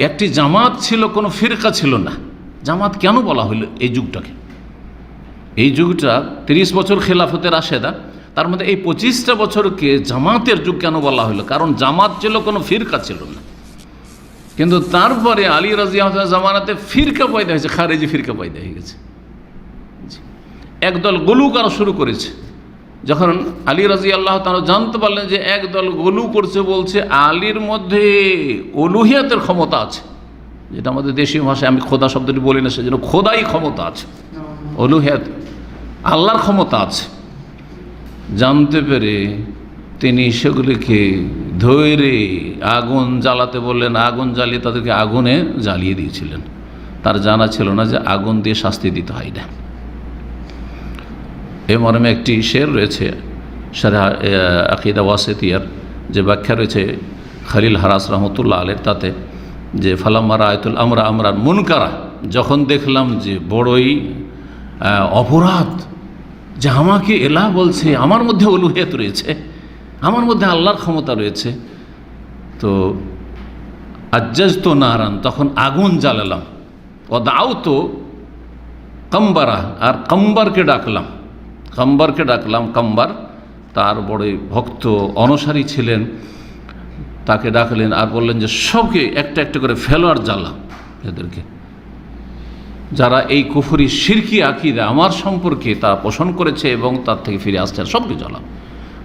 একটি জামাত ছিল, কোনো ফিরকা ছিল না। জামাত কেন বলা হলো এই যুগটাকে? এই যুগটা 30 বছর খেলাফতে রাশেদা, তার মধ্যে এই 25টা বছরকে জামাতের যুগ কেন বলা হলো? কারণ জামাত ছিল, কোনো ফিরকা ছিল না। কিন্তু তারপরে আলী রাদিয়াল্লাহু তাআলা জামানাতে ফিরকা পয়দা হয়েছে, খারেজি ফিরকা পয়দা হয়ে গেছে। একদল গুলু করা শুরু করেছে। যখন আলী রাদিয়াল্লাহু তাআলা জানতে পারলেন যে একদল গুলু করছে, বলছে আলীর মধ্যে উলুহিয়াতের ক্ষমতা আছে, যেটা আমাদের দেশীয় ভাষায় আমি খোদা শব্দটি বলি না, সেজন্য খোদাই ক্ষমতা আছে, উলুহিয়াত আল্লাহর ক্ষমতা আছে। জানতে পেরে তিনি সেগুলিকে ধরে আগুন জ্বালাতে বললেন, আগুন জ্বালিয়ে তাদেরকে আগুনে জ্বালিয়ে দিয়েছিলেন। তার জানা ছিল না যে আগুন দিয়ে শাস্তি দিতে হয় না। এ মর্মে একটি শের রয়েছে শারহ আকিদা ওয়াসিতিয়ার, যে ব্যাখ্যা রয়েছে খলিল হারাস রহমতুল্লাহ আলাইহির, তাতে যে ফালাম্মা রাআইতুল আমরা আমরান মুনকারা, যখন দেখলাম যে বড়ই অপরাধ, যে আমাকে এলাহ বলছে, আমার মধ্যে উলুহিয়াত রয়েছে, আমার মধ্যে আল্লাহর ক্ষমতা রয়েছে, তো আজ্জাজতু নারান, তখন আগুন জ্বালালাম। ও দাউতু কম্বারা, আর কম্বারকে ডাকলাম, কম্বারকে ডাকলাম। কম্বার তার বড়ই ভক্ত অনুসারী ছিলেন, তাকে ডাকলেন আর বললেন যে সবকে একটা একটা করে ফেলো আর জ্বালাও, এদেরকে যারা এই কুফরি শিরকি আকীদা আমার সম্পর্কে তা পোষণ করেছে এবং তার থেকে ফিরে আসছে, সবকে জ্বালাও।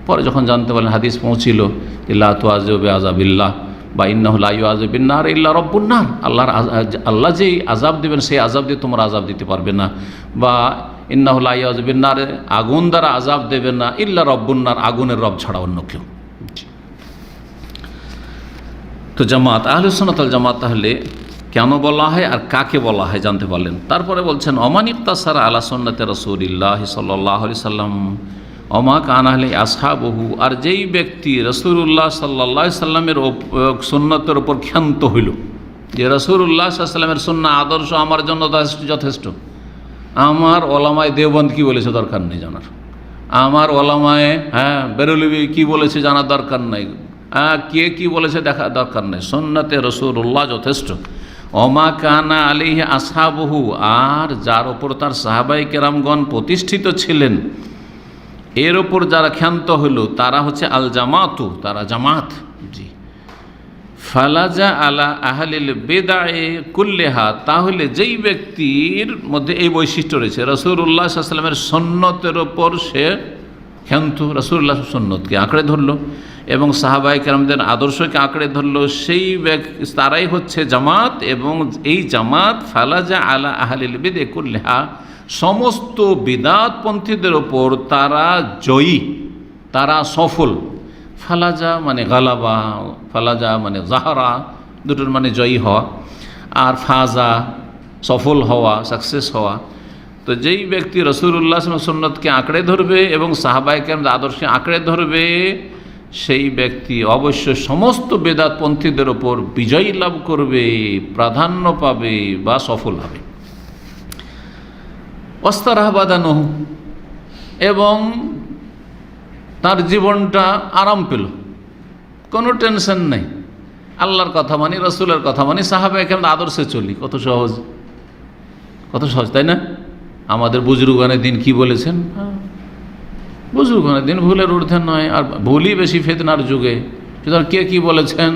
পরে যখন জানতে পারলেন, হাদিস পৌঁছিল যে লা তুআযিবু বিআযাবিল্লাহ, বা ইন্নাহু লা ইউআযিবুন নার ইল্লা রাব্বুন নার, আল্লাহ যেই আযাব দেবেন সেই আযাব দিয়ে তোমরা আযাব দিতে পারবে না, বা ইন্নাহু লা ইউআযিবুন নার, আগুন দ্বারা আযাব দেবেন না, ইল্লা রাব্বুন নার, আগুনের রব ছাড়া অন্য কেউ। তো জামাত, আহলুস সুন্নাত ওয়াল জামাত তাহলে কেন বলা হয় আর কাকে বলা হয় জানতে পারলেন। তারপরে বলছেন অমান ইক্তাসারা আলা সুন্নাতে রাসূলিল্লাহি সাল্লাল্লাহু আলাইহি সাল্লাম ওমা কান আহলি আসহাবহু, আর যেই ব্যক্তি রাসূলুল্লাহ সাল্লাল্লাহু আলাইহি সাল্লামের সুন্নতের উপর ক্ষান্ত হইল, যে রাসূলুল্লাহ সাল্লাল্লাহু আলাইহি সাল্লামের সুন্নাহ আদর্শ আমার জন্য যথেষ্ট, আমার ওলামায়ে দেওবন্দ কি বলেছে দরকার নেই জানার, আমার ওলামায়ে বেরেলভী কি বলেছে জানার দরকার নাই, কে কি বলেছে দেখা দরকার নেই, সুন্নতে রাসূলুল্লাহ যথেষ্ট। ওমা কানা আলাইহি আসহাবহু, আর যার ওপর তার সাহাবায়ে কেরামগণ প্রতিষ্ঠিত ছিলেন, এর ওপর যারা ক্ষান্ত হইল তারা হচ্ছে আল জামাতু, তারা জামাত। জি, ফালাজা আলা আহলিল বিদআয়ে কুল্লিহা, তাহলে যেই ব্যক্তির মধ্যে এই বৈশিষ্ট্য রয়েছে, রাসূলুল্লাহ সাল্লাল্লাহু আলাইহি ওয়াসাল্লামের সুন্নতের ওপর সে ক্ষান্ত, রাসূলুল্লাহ সুন্নতকে আঁকড়ে ধরলো এবং সাহাবায়ে কেরামদের আদর্শকে আঁকড়ে ধরলো, সেই তারাই হচ্ছে জামাত। এবং এই জামাত ফালাজা আলা আহলিল বিদআয়ে কুল্লিহা, সমস্ত বিদাতপন্থীদের ওপর তারা জয়ী, তারা সফল। ফালাজা মানে গালাবা, ফালাজা মানে জাহারা, দুটোর মানে জয়ী হওয়া, আর ফাজা সফল হওয়া, সাকসেস হওয়া। তো যেই ব্যক্তি রাসূলুল্লাহ সাল্লাল্লাহু আলাইহি সুন্নতকে আঁকড়ে ধরবে এবং সাহাবায়ে কেরামদের আদর্শকে আঁকড়ে ধরবে, সেই ব্যক্তি অবশ্য সমস্ত বেদাতপন্থীদের ওপর বিজয় লাভ করবে, প্রাধান্য পাবে বা সফল হবে। ওয়াস্তারাহবাদানহু, এবং তার জীবনটা আরাম পেল, কোনো টেনশন নেই, আল্লাহর কথা মানি, রাসূলের কথা মানি, সাহাবায়ে কেরামদের আদর্শে চলি, কত সহজ, কত সহজ, তাই না? আমাদের বুজুর্গানের দিন কি বলেছেন, বুজুর্গানের দিন ভুলের ঊর্ধ্বে নয়, আর ভুলই বেশি ফিতনার যুগে, সুতরাং কে কি বলেছেন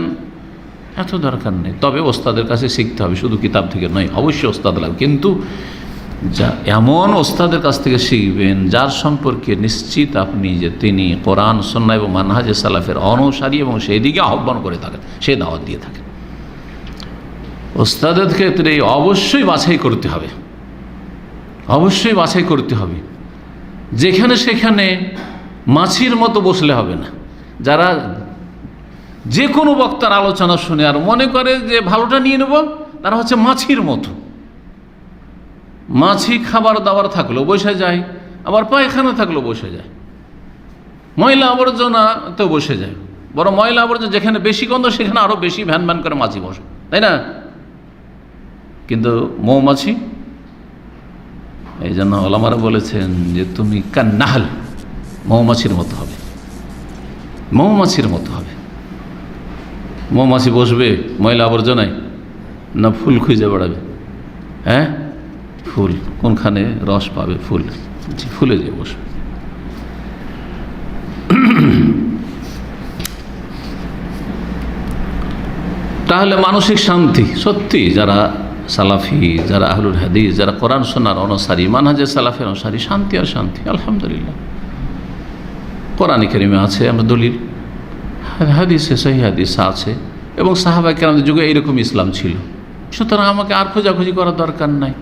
এত দরকার নেই। তবে ওস্তাদের কাছে শিখতে হবে, শুধু কিতাব থেকে নয়, অবশ্যই ওস্তাদ লাগবে, কিন্তু যা এমন ওস্তাদের কাছ থেকে শিখবেন যার সম্পর্কে নিশ্চিত আপনি যে তিনি কোরআন সুন্নাহ এবং মানহাজে সালাফের অনুসারী এবং সেই দিকে আহ্বান করে থাকেন, সে দাওয়াত দিয়ে থাকেন। ওস্তাদের ক্ষেত্রে অবশ্যই বাছাই করতে হবে, অবশ্যই বাছাই করতে হবে। যেখানে সেখানে মাছির মতো বসলে হবে না। যারা যে কোনো বক্তার আলোচনা শুনে আর মনে করে যে ভালোটা নিয়ে নেব, তারা হচ্ছে মাছির মতো। মাছি খাবার দাবার থাকলেও বসে যায়, আবার পায়খানা থাকলেও বসে যায়, ময়লা আবর্জনা তো বসে যায়, বড় ময়লা আবর্জনা যেখানে বেশি গন্ধ সেখানে আরও বেশি ভ্যান ভ্যান করে মাছি বসে, তাই না? কিন্তু মৌমাছি, এই জন্য ওলামারা বলেছেন যে তুমি কান্নাহাল, মৌমাছির মতো হবে, মৌমাছির মতো হবে। মৌমাছি বসবে ময়লা আবর্জনায় না ফুল খুঁজে বেড়াবে? ফুল কোনখানে রস পাবে? ফুল, ফুলে যে বসবে। তাহলে মানসিক শান্তি সত্যি, যারা সালাফি, যারা আহলুল হাদিস, যারা কোরআন সুন্নাহর অনুসারী, মানহাজে সালাফের অনুসারী, শান্তি আর শান্তি। আলহামদুলিল্লাহ, কোরআনে কারিমে আছে আমরা দলিল, হাদিসে সহিহ হাদিস আছে, এবং সাহাবায়ে কেরামদের যুগে এইরকম ইসলাম ছিল। সুতরাং আমাকে আর খোঁজাখুঁজি করার দরকার নাই।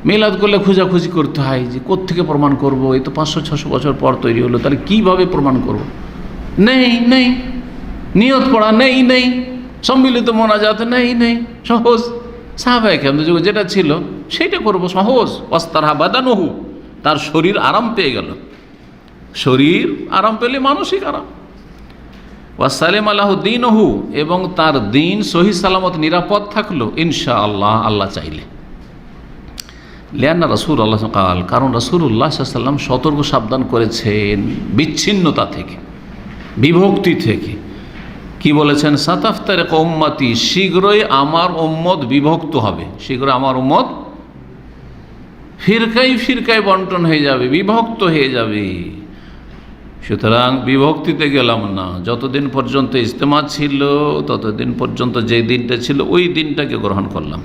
মিলাদ করলে খোঁজাখুঁজি করতে হয় যে কোত্থেকে প্রমাণ করব, এই তো 500-600 বছর পর তৈরি হলো, তাহলে কীভাবে প্রমাণ করব? নেই নিয়ত পড়া, নেই সম্মিলিত মোনাজাত, নেই সহজ। সাহাবায়ে কেরামদের যুগে যেটা ছিল সেইটা করব, সহজ। ওয়াস্তারহাবাদানহু, তার শরীর আরাম পেয়ে গেল, শরীর আরাম পেলে মানসিক আরাম। ওয়াসালেম আলাহু দীনহু, এবং তার দিন সহি সালামত নিরাপদ থাকলো ইনশাআল্লাহ, আল্লাহ চাইলে। লিয়ান্না রাসূলুল্লাহ কাল, কারণ রাসূলুল্লাহ সাল্লাল্লাহু আলাইহি ওয়াসাল্লাম সতর্ক সাবধান করেছেন বিচ্ছিন্নতা থেকে, বিভক্তি থেকে। কি বলেছেন? সাতাফতারিক উম্মতি, শীঘ্রই আমার উম্মত বিভক্ত হবে, শীঘ্রই আমার উম্মত ফিরকায় ফিরকায় বন্টন হয়ে যাবে, বিভক্ত হয়ে যাবে। সুতরাং বিভক্তিতে গেলাম না, যতদিন পর্যন্ত ইজতেমা ছিল ততদিন পর্যন্ত যে দিনটা ছিল ওই দিনটাকে গ্রহণ করলাম।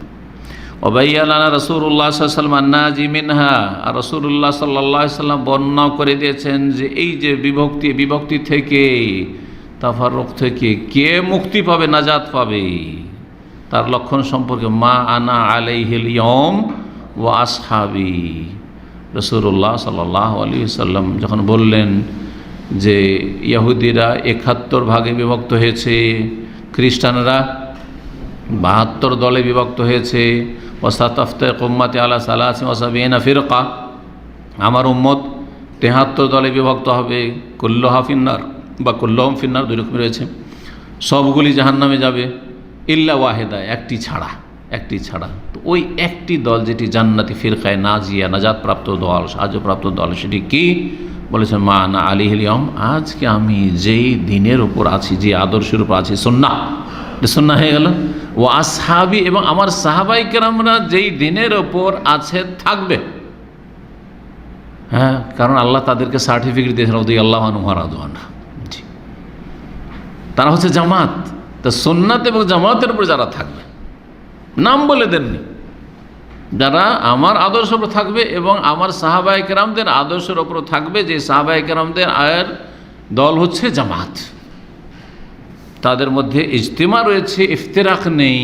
ওবাইয়ালানা রাসূলুল্লাহ সাল্লাল্লাহু আলাইহি ওয়াসাল্লাম নাজি মিনহা, আর রাসূলুল্লাহ সাল্লাল্লাহু আলাইহি ওয়াসাল্লাম বর্ণনা করে দিয়েছেন যে এই যে বিভক্তি থেকে তাফারুক থেকে কে মুক্তি পাবে, নাজাত পাবে, তার লক্ষণ সম্পর্কে মা আনা আলাইহিল ইয়ম ওয়া আসহাবি। রাসূলুল্লাহ সাল্লাল্লাহু আলাইহি ওয়াসাল্লাম যখন বললেন যে ইহুদিরা ৭১ ভাগে বিভক্ত হয়েছে, খ্রিস্টানরা ৭২ দলে বিভক্ত হয়েছে, ওয়াসাতাফতারিকু উম্মতি আলা সালাসিন ওয়া সাবিনা ফিরকা, আমার উম্মত ৭৩ দলে বিভক্ত হবে, কুল্লুহা ফিন্নার বা কুল্লুহুম ফিন্নার, দুই রকম রয়েছে, সবগুলি জাহান্নামে যাবে ইল্লা ওয়াহিদা, একটি ছাড়া। তো ওই একটি দল যেটি জান্নাতি ফিরকায়ে নাজিয়া, নাজাতপ্রাপ্ত দল, সাহায্যপ্রাপ্ত দল, সেটি কি বলেছেন? মা আনা আলাইহিল ইয়ম, আজকে আমি যেই দিনের উপর আছি, যে আদর্শের উপর আছি, সুন্নাহ হয়ে গেল। ও আসহাবি, এবং আমার সাহাবাই কেরামরা যেই দিনের ওপর আছে থাকবে। হ্যাঁ, কারণ আল্লাহ তাদেরকে সার্টিফিকেট দিয়েছেন রাদিয়াল্লাহু আনহু ওয়া রাদু আনহু, তারা হচ্ছে জামাত। তা সুন্নাত এবং জামাতের উপর যারা থাকবে, নাম বলে দেননি, যারা আমার আদর্শের উপর থাকবে এবং আমার সাহাবায়ে কেরামদের আদর্শের উপর থাকবে, যে সাহাবায়ে কেরামদের আয়ের দল হচ্ছে জামাত, তাদের মধ্যে ইজতিমা রয়েছে, ইফতিরাক নেই,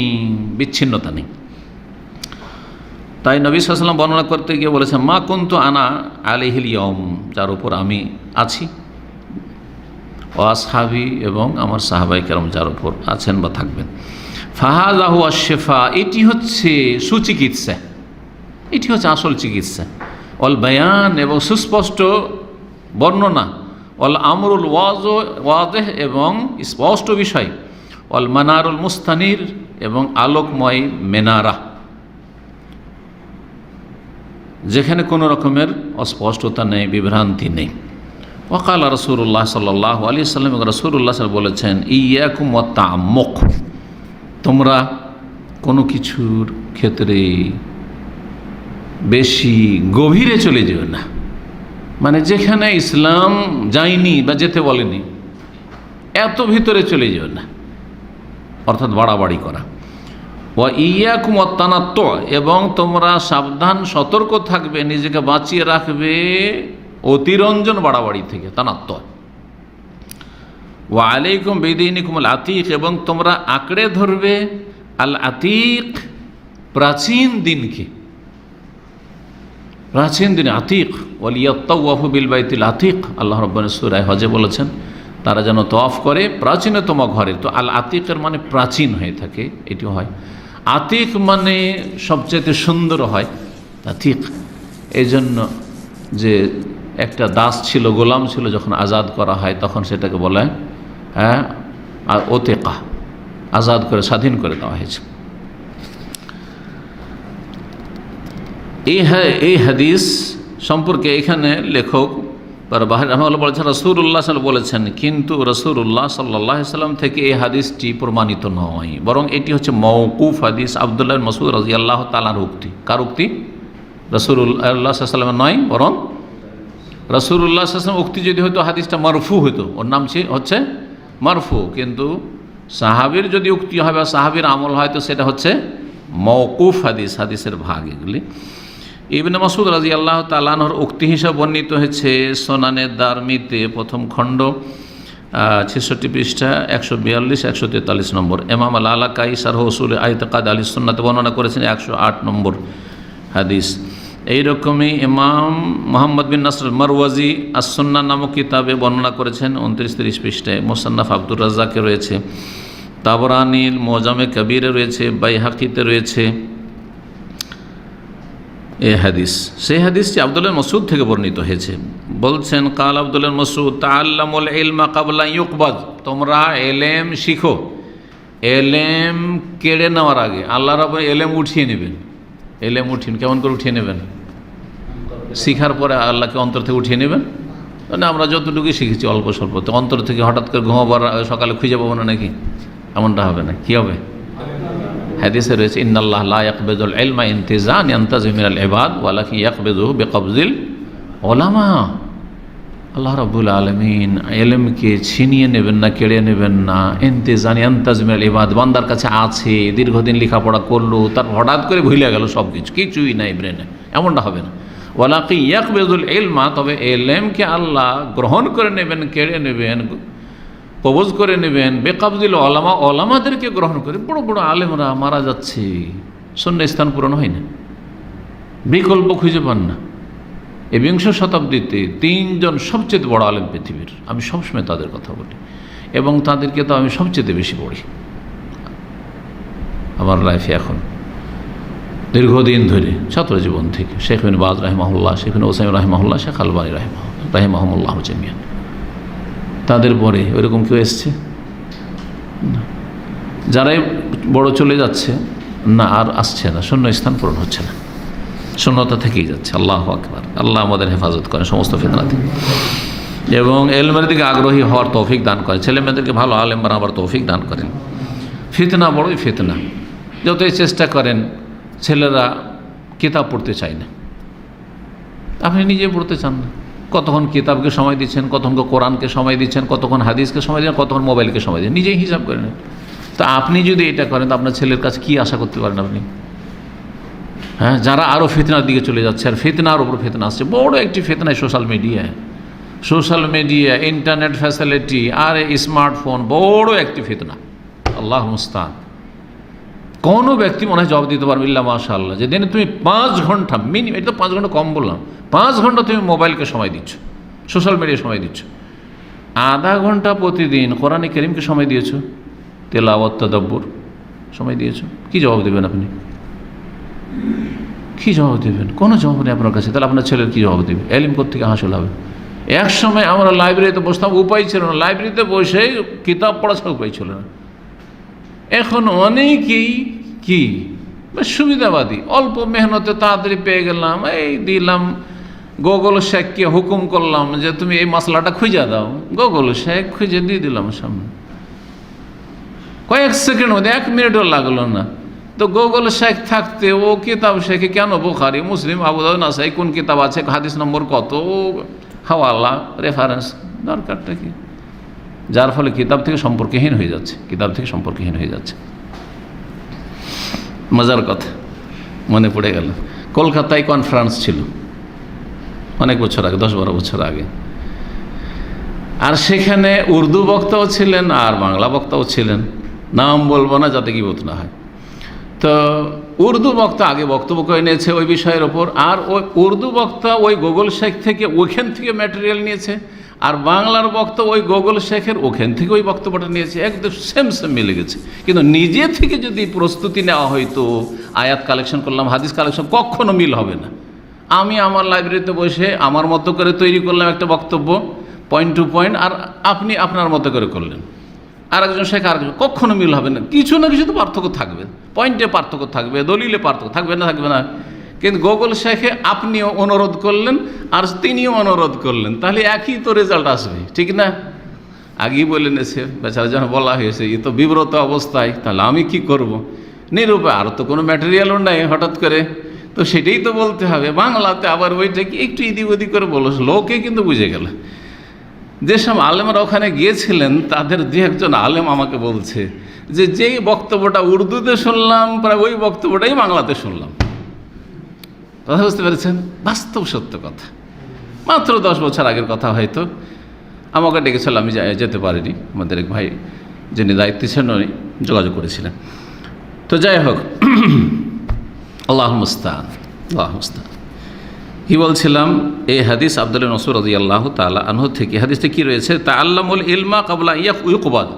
বিচ্ছিন্নতা নেই। তাই নবী সাল্লাল্লাহু আলাইহি ওয়াসাল্লাম বর্ণনা করতে গিয়ে বলেছেন মা কুনতু আনা আলাইহিল ইয়ম, যার উপর আমি আছি, ওয়া আসহাবি, এবং আমার সাহাবায়ে কেরাম যার উপর আছেন বা থাকবেন। ফাহাযা হুয়া শিফা, এটি হচ্ছে সুচিকিৎসা, এটি হচ্ছে আসল চিকিৎসা। অল বায়ান, এবং সুস্পষ্ট বর্ণনা, অল আমরুল ওয়াজেহ, এবং স্পষ্ট বিষয়, অল মানারুল মুস্তানির, এবং আলোকময় মেনারা, যেখানে কোনো রকমের অস্পষ্টতা নেই, বিভ্রান্তি নেই। ওয়াকাল রাসূলুল্লাহ সাল্লাল্লাহু আলাইহি ওয়াসাল্লাম, রাসূলুল্লাহ সাল্লাল্লাহু বলেছেন ইয়াকুম ওয়াত তাআম্মুক, তোমরা কোনো কিছুর ক্ষেত্রে বেশি গভীরে চলে যেও না, মানে যেখানে ইসলাম যায়নি বা যেতে বলেনি এত ভিতরে চলে যেও না, অর্থাৎ বাড়াবাড়ি করা। ওয়া ইয়াকুম ওয়াত তানাত্তু, এবং তোমরা সাবধান সতর্ক থাকবে, নিজেকে বাঁচিয়ে রাখবে অতিরঞ্জন বাড়াবাড়ি থেকে, তানাত্তু। ওয়া আলাইকুম বিদীনিকুম আল আতীক, এবং তোমরা আঁকড়ে ধরবে আল আতীক, প্রাচীন দিনকে, প্রাচীন দিন আতীক। ওয়ালিয়াত্তাওয়াফু বিল বাইতিল আতীক, আল্লাহ রাব্বুল সূরা হজে বলেছেন তারা যেন তওয়াফ করে প্রাচীনতম ঘরে। তো আল আতীকের মানে প্রাচীন হয়ে থাকে, এটিও হয়। আতীক মানে সবচেয়ে সুন্দর হয় আতীক। এই জন্য যে একটা দাস ছিল, গোলাম ছিল, যখন আজাদ করা হয় তখন সেটাকে বলে ওতেকা, আজাদ করে স্বাধীন করে দেওয়া হয়েছে। এই হাদিস সম্পর্কে এখানে লেখক বারবাহার রাহমাহুল্লাহ বলেছেন রাসূলুল্লাহ সাল্লাল্লাহু বলেছেন, কিন্তু রাসূলুল্লাহ সাল্লাল্লাহ আলাইহি সাল্লাম থেকে এই হাদিসটি প্রমাণিত নয়, বরং এটি হচ্ছে মওকুফ হাদিস, আব্দুল্লাহ বিন মাসউদ রাদিয়াল্লাহু তাআলার উক্তি। কার উক্তি? রাসূলুল্লাহ সাল্লাল্লাহু আলাইহি সাল্লামের নয়, বরং রাসূলুল্লাহ সাল্লাল্লাহু আলাইহি সাল্লাম উক্তি যদি হতো হাদিসটা মারফু হতো, ওর নাম হচ্ছে মারফু। কিন্তু সাহাবীর যদি উক্তি হয় বা সাহাবীর আমল হয় তো সেটা হচ্ছে মওকুফ হাদিস, হাদিসের ভাগ এগুলি। ইবনে মাসউদ রাদিয়াল্লাহু তাআলা আনহুর উক্তি হিসাবে বর্ণিত হয়েছে সুনানে দারমিতে প্রথম খণ্ড ৬৬ পৃষ্ঠা ১৪২-১৪৩ নম্বর। ইমাম আল আলাকাই শারহ উসুল ইতিকাদ আহলি সুন্নাতে বর্ণনা করেছেন ১০৮ নম্বর হাদিস। এইরকমই ইমাম মুহাম্মদ বিন নাসর মারওয়াজি আস-সুন্নাহ নামক কিতাবে বর্ণনা করেছেন ২৯-৩০ পৃষ্ঠায়। মুসান্নাফ আব্দুর রাজ্জাকে রয়েছে, তাবরানির মুজামে কবিরে রয়েছে, বাইহাকিতে রয়েছে এই হাদিস। সেই হাদিসটি আব্দুল্লাহ মাসউদ থেকে বর্ণিত হয়েছে। বলছেন কাল আব্দুল্লাহ মাসউদ তাআল্লামুল ইলমা ক্বাবলা ইউকবাদ, তোমরা এলেম শিখো, এলেম কেড়ে নেওয়ার আগে। আল্লাহ রাব্বুল এলেম উঠিয়ে নেবেন, এলেম উঠিয়ে কেমন করে উঠিয়ে নেবেন? শিখার পরে আল্লাহকে অন্তর থেকে উঠিয়ে নেবেন। মানে আমরা যতটুকু শিখেছি অল্প স্বল্প, তো অন্তর থেকে হঠাৎ করে ঘুমাবার সকালে খুঁজে পাবো না নাকি? এমনটা হবে না, কি হবে? হাদিসে রয়েছে ইন্নাল্লাহ লা ইয়াকবিদুল ইলমা ইনতিজান ইয়ানতাজি মিনাল ইবাদ ওয়ালাকিন ইয়াকবিদুহু বিকবজিল উলামা। আল্লাহ রাব্বুল আলামিন ইলমকে ছিনিয়ে নেবেন না, কেড়ে নেবেন না। ইনতিজান ইয়ানতাজি মিনাল ইবাদ, বান্দার কাছে আছে, দীর্ঘদিন লেখাপড়া করলো, তার হঠাৎ করে ভুলে গেল সব কিছু, কিছুই নাই ব্রেনে, এমনটা হবে না। ওয়ালাকিন ইয়াকবিদুল ইলমা, তবে ইলমকে আল্লাহ গ্রহণ করে নেবেন, কেড়ে নেবেন, কবজ করে নেবেন, বেকাবদিল ওলামা, ওলামাদেরকে গ্রহণ করে। বড় বড় আলেমরা মারা যাচ্ছে, সুন্নাহ স্থান পূরণ হয় না, বিকল্প খুঁজে পান না। এই বিংশ শতাব্দীতে 3 জন সবচেয়ে বড় আলেম পৃথিবীর, আমি সবসময় তাদের কথা বলি এবং তাদেরকে তো আমি সবচেয়ে বেশি পড়ি আমার লাইফে এখন, দীর্ঘদিন ধরে ছাত্র জীবন থেকে। শেখ বিন বাজ রাহিমাহুল্লাহ, শেখ বিন ওসাইম রাহিমাহুল্লাহ, শেখ আলবানী রাহিমাহুল্লাহ জামিয়ান। তাদের পরে ওইরকম কেউ এসছে না। যারাই বড় চলে যাচ্ছে না, আর আসছে না, শূন্য স্থান পূরণ হচ্ছে না, শূন্যতা থেকেই যাচ্ছে। আল্লাহু আকবার। আল্লাহ আমাদের হেফাজত করেন সমস্ত ফিতনা থেকে এবং এলমের দিকে আগ্রহী হওয়ার তৌফিক দান করেন। ছেলে মেয়েদেরকে ভালো আলেম বানাবার তৌফিক দান করেন। ফিতনা বড়ই ফিতনা। যতই চেষ্টা করেন, ছেলেরা কিতাব পড়তে চায় না, আপনি নিজে পড়তে চান না। কতক্ষণ কিতাবকে সময় দিচ্ছেন, কতক্ষণ কোরআনকে সময় দিচ্ছেন, কতক্ষণ হাদিসকে সময় দিচ্ছেন, কতক্ষণ মোবাইলকে সময় দিচ্ছেন, নিজেই হিসাব করেন। তা আপনি যদি এটা করেন তো আপনার ছেলের কাছে কী আশা করতে পারেন আপনি? হ্যাঁ, যারা আরও ফিতনার দিকে চলে যাচ্ছে, আর ফিতনার উপর ফিতনা আসছে। বড় একটি ফিতনায় সোশ্যাল মিডিয়া, ইন্টারনেট ফ্যাসিলিটি আর স্মার্টফোন, বড় একটি ফিতনা। আল্লাহ মুস্তান। কোনো ব্যক্তি মনে হয় জবাব দিতে পারবে ইল্লা মাশাআল্লাহ, যে দিনে তুমি 5 ঘন্টা মিনিমাম, এটা তো 5 ঘন্টা কম বললাম, 5 ঘন্টা তুমি মোবাইলকে সময় দিচ্ছ, সোশ্যাল মিডিয়া সময় দিচ্ছ, আধা ঘন্টা প্রতিদিন কোরআনে কারীমকে সময় দিয়েছো, তেলাওয়াত তাদাব্বুর সময় দিয়েছো। কি জবাব দেবেন আপনি? কি জবাব দেবেন? কোনো জবাব নেই আপনার কাছে। তাহলে আপনার ছেলের কি জবাব দেবে? এলিম কোত্থেকে হাসিল হবে? এক সময় আমরা লাইব্রেরিতে বসতাম, উপায় ছিল না, লাইব্রেরিতে বসে কিতাব পড়া ছাড়া উপায় ছিল না। এখন অনেকেই কি সুবিধাবাদী, অল্প মেহনতে তাড়াতাড়ি পেয়ে গেলাম, এই দিলাম গুগল শেখকে হুকুম করলাম যে তুমি এই মশলাটা খুঁজে দাও, গুগল শেখ খুঁজে দিয়ে দিলাম সামনে, কয়েক সেকেন্ড মধ্যে, 1 মিনিটও লাগলো না। তো গুগল শেখ থাকতে ও কিতাব শেখে কেন? বুখারী, মুসলিম, আবু দাউদ, নাসাই, কোন কিতাব আছে, হাদিস নম্বর কত, হাওয়ালা, রেফারেন্স, দরকারটা কি? যার ফলে কিতাব থেকে সম্পর্কহীন হয়ে যাচ্ছে। মজার কথা মনে পড়ে গেল, কলকাতায় কনফারেন্স ছিল অনেক বছর আগে, 10-12 বছর আগে, আর সেখানে উর্দু বক্তাও ছিলেন আর বাংলা বক্তাও ছিলেন। নাম বলবো না যাতে গীবত না হয়। তো উর্দু বক্তা আগে বক্তব্য করে নিয়েছে ওই বিষয়ের ওপর, আর ওই উর্দু বক্তা ওই গুগল শেখ থেকে ওইখান থেকে ম্যাটেরিয়াল নিয়েছে, আর বাংলার বক্তা ওই গুগল শেখের ওখান থেকে ওই বক্তব্যটা নিয়েছে, একদম সেম মিলে গেছে। কিন্তু নিজে থেকে যদি প্রস্তুতি নেওয়া হয়তো, আয়াত কালেকশন করলাম, হাদিস কালেকশন, কখনো মিল হবে না। আমি আমার লাইব্রেরিতে বসে আমার মতো করে তৈরি করলাম একটা বক্তব্য, পয়েন্ট টু পয়েন্ট, আর আপনি আপনার মতো করে করলেন, আর একজন শেখ আরেকজন, কখনো মিল হবে না। কিছু না কিছু তো পার্থক্য থাকবে, পয়েন্টে পার্থক্য থাকবে, দলিলে পার্থক্য থাকবে না। কিন্তু গুগল শেখে আপনিও অনুরোধ করলেন আর তিনিও অনুরোধ করলেন, তাহলে একই তো রেজাল্ট আসবে, ঠিক না? আগেই বলে নিয়েছে বেচারা, যখন বলা হয়েছে এ তো বিব্রত অবস্থায়, তাহলে আমি কি করব? নিরুপায়, আর তো কোনো ম্যাটেরিয়ালও নাই হঠাৎ করে, তো সেটাই তো বলতে হবে। বাংলাতে আবার ওইটা কি একটু ইদিক ওদিক করে বলো, লোকে কিন্তু বুঝে গেল। যেসব আলেমরা ওখানে গিয়েছিলেন তাদের 2-1 আলেম আমাকে বলছে যে যেই বক্তব্যটা উর্দুতে শুনলাম, প্রায় ওই বক্তব্যটাই বাংলাতে শুনলাম। কথা বুঝতে পেরেছেন? বাস্তব সত্য কথা। মাত্র 10 বছর আগের কথা। হয়তো আমাকে ডেকেছিল, আমি যেতে পারিনি। আমাদের এক ভাই যিনি দায়িত্বে ছিলেন উনি যোগাযোগ করেছিলেন। তো যাই হোক, আল্লাহুল মুস্তাআন। কি বলছিলাম? এই হাদিস আব্দুল্লাহ ইবনে মাসউদ রাদিয়াল্লাহু তাআলা আনহু থেকে। হাদিসটা কি রয়েছে? তাআল্লামুল ইলমা ক্বাবলা ইউকবাদ,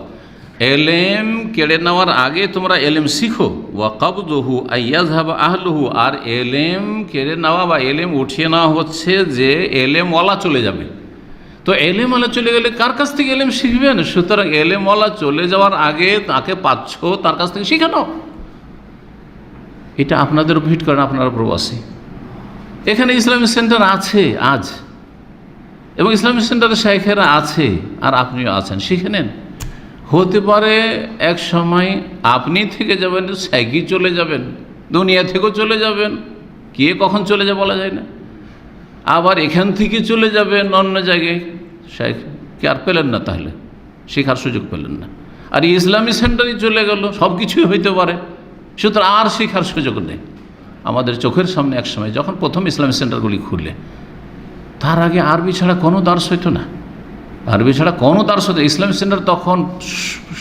এলেম কেড়ে নেওয়ার আগে তোমরা এলেম শিখো। ওয়া কাবদুহু আইয়াযহাবা আহলুহু, আর এলেম কেড়ে নেওয়া বা এলেম উঠিয়ে নেওয়া হচ্ছে যে এলেমওয়ালা চলে যাবে। তো এলেমওয়ালা চলে গেলে কার কাছ থেকে এলেম শিখবেন? সুতরাং এলেমওয়ালা চলে যাওয়ার আগে তাকে পাচ্ছ, তার কাছ থেকে শিখে নাও। এটা আপনাদের উপর হিট করেন, আপনারা প্রবাসী। এখানে ইসলামিক সেন্টার আছে আজ, এবং ইসলামিক সেন্টারে শেখেরা আছে, আর আপনিও আছেন, শিখে নেন। হতে পারে এক সময় আপনি থেকে যাবেন, শেখই চলে যাবেন, দুনিয়া থেকেও চলে যাবেন, কে কখন চলে যায় বলা যায় না। আবার এখান থেকে চলে যাবেন অন্য জায়গায়, শেখ কে আর পেলেন না, তাহলে শেখার সুযোগ পেলেন না। আর ইসলামী সেন্টারে চলে গেল, সব কিছুই হইতে পারে, সুতরাং আর শেখার সুযোগ নেই। আমাদের চোখের সামনে এক সময় যখন প্রথম ইসলামী সেন্টারগুলি খুলে, তার আগে আরবি ছাড়া কোনো দার্স হইতো না, আরবি ছাড়া কোনো দার্শনিক ইসলামিক সেন্টার তখন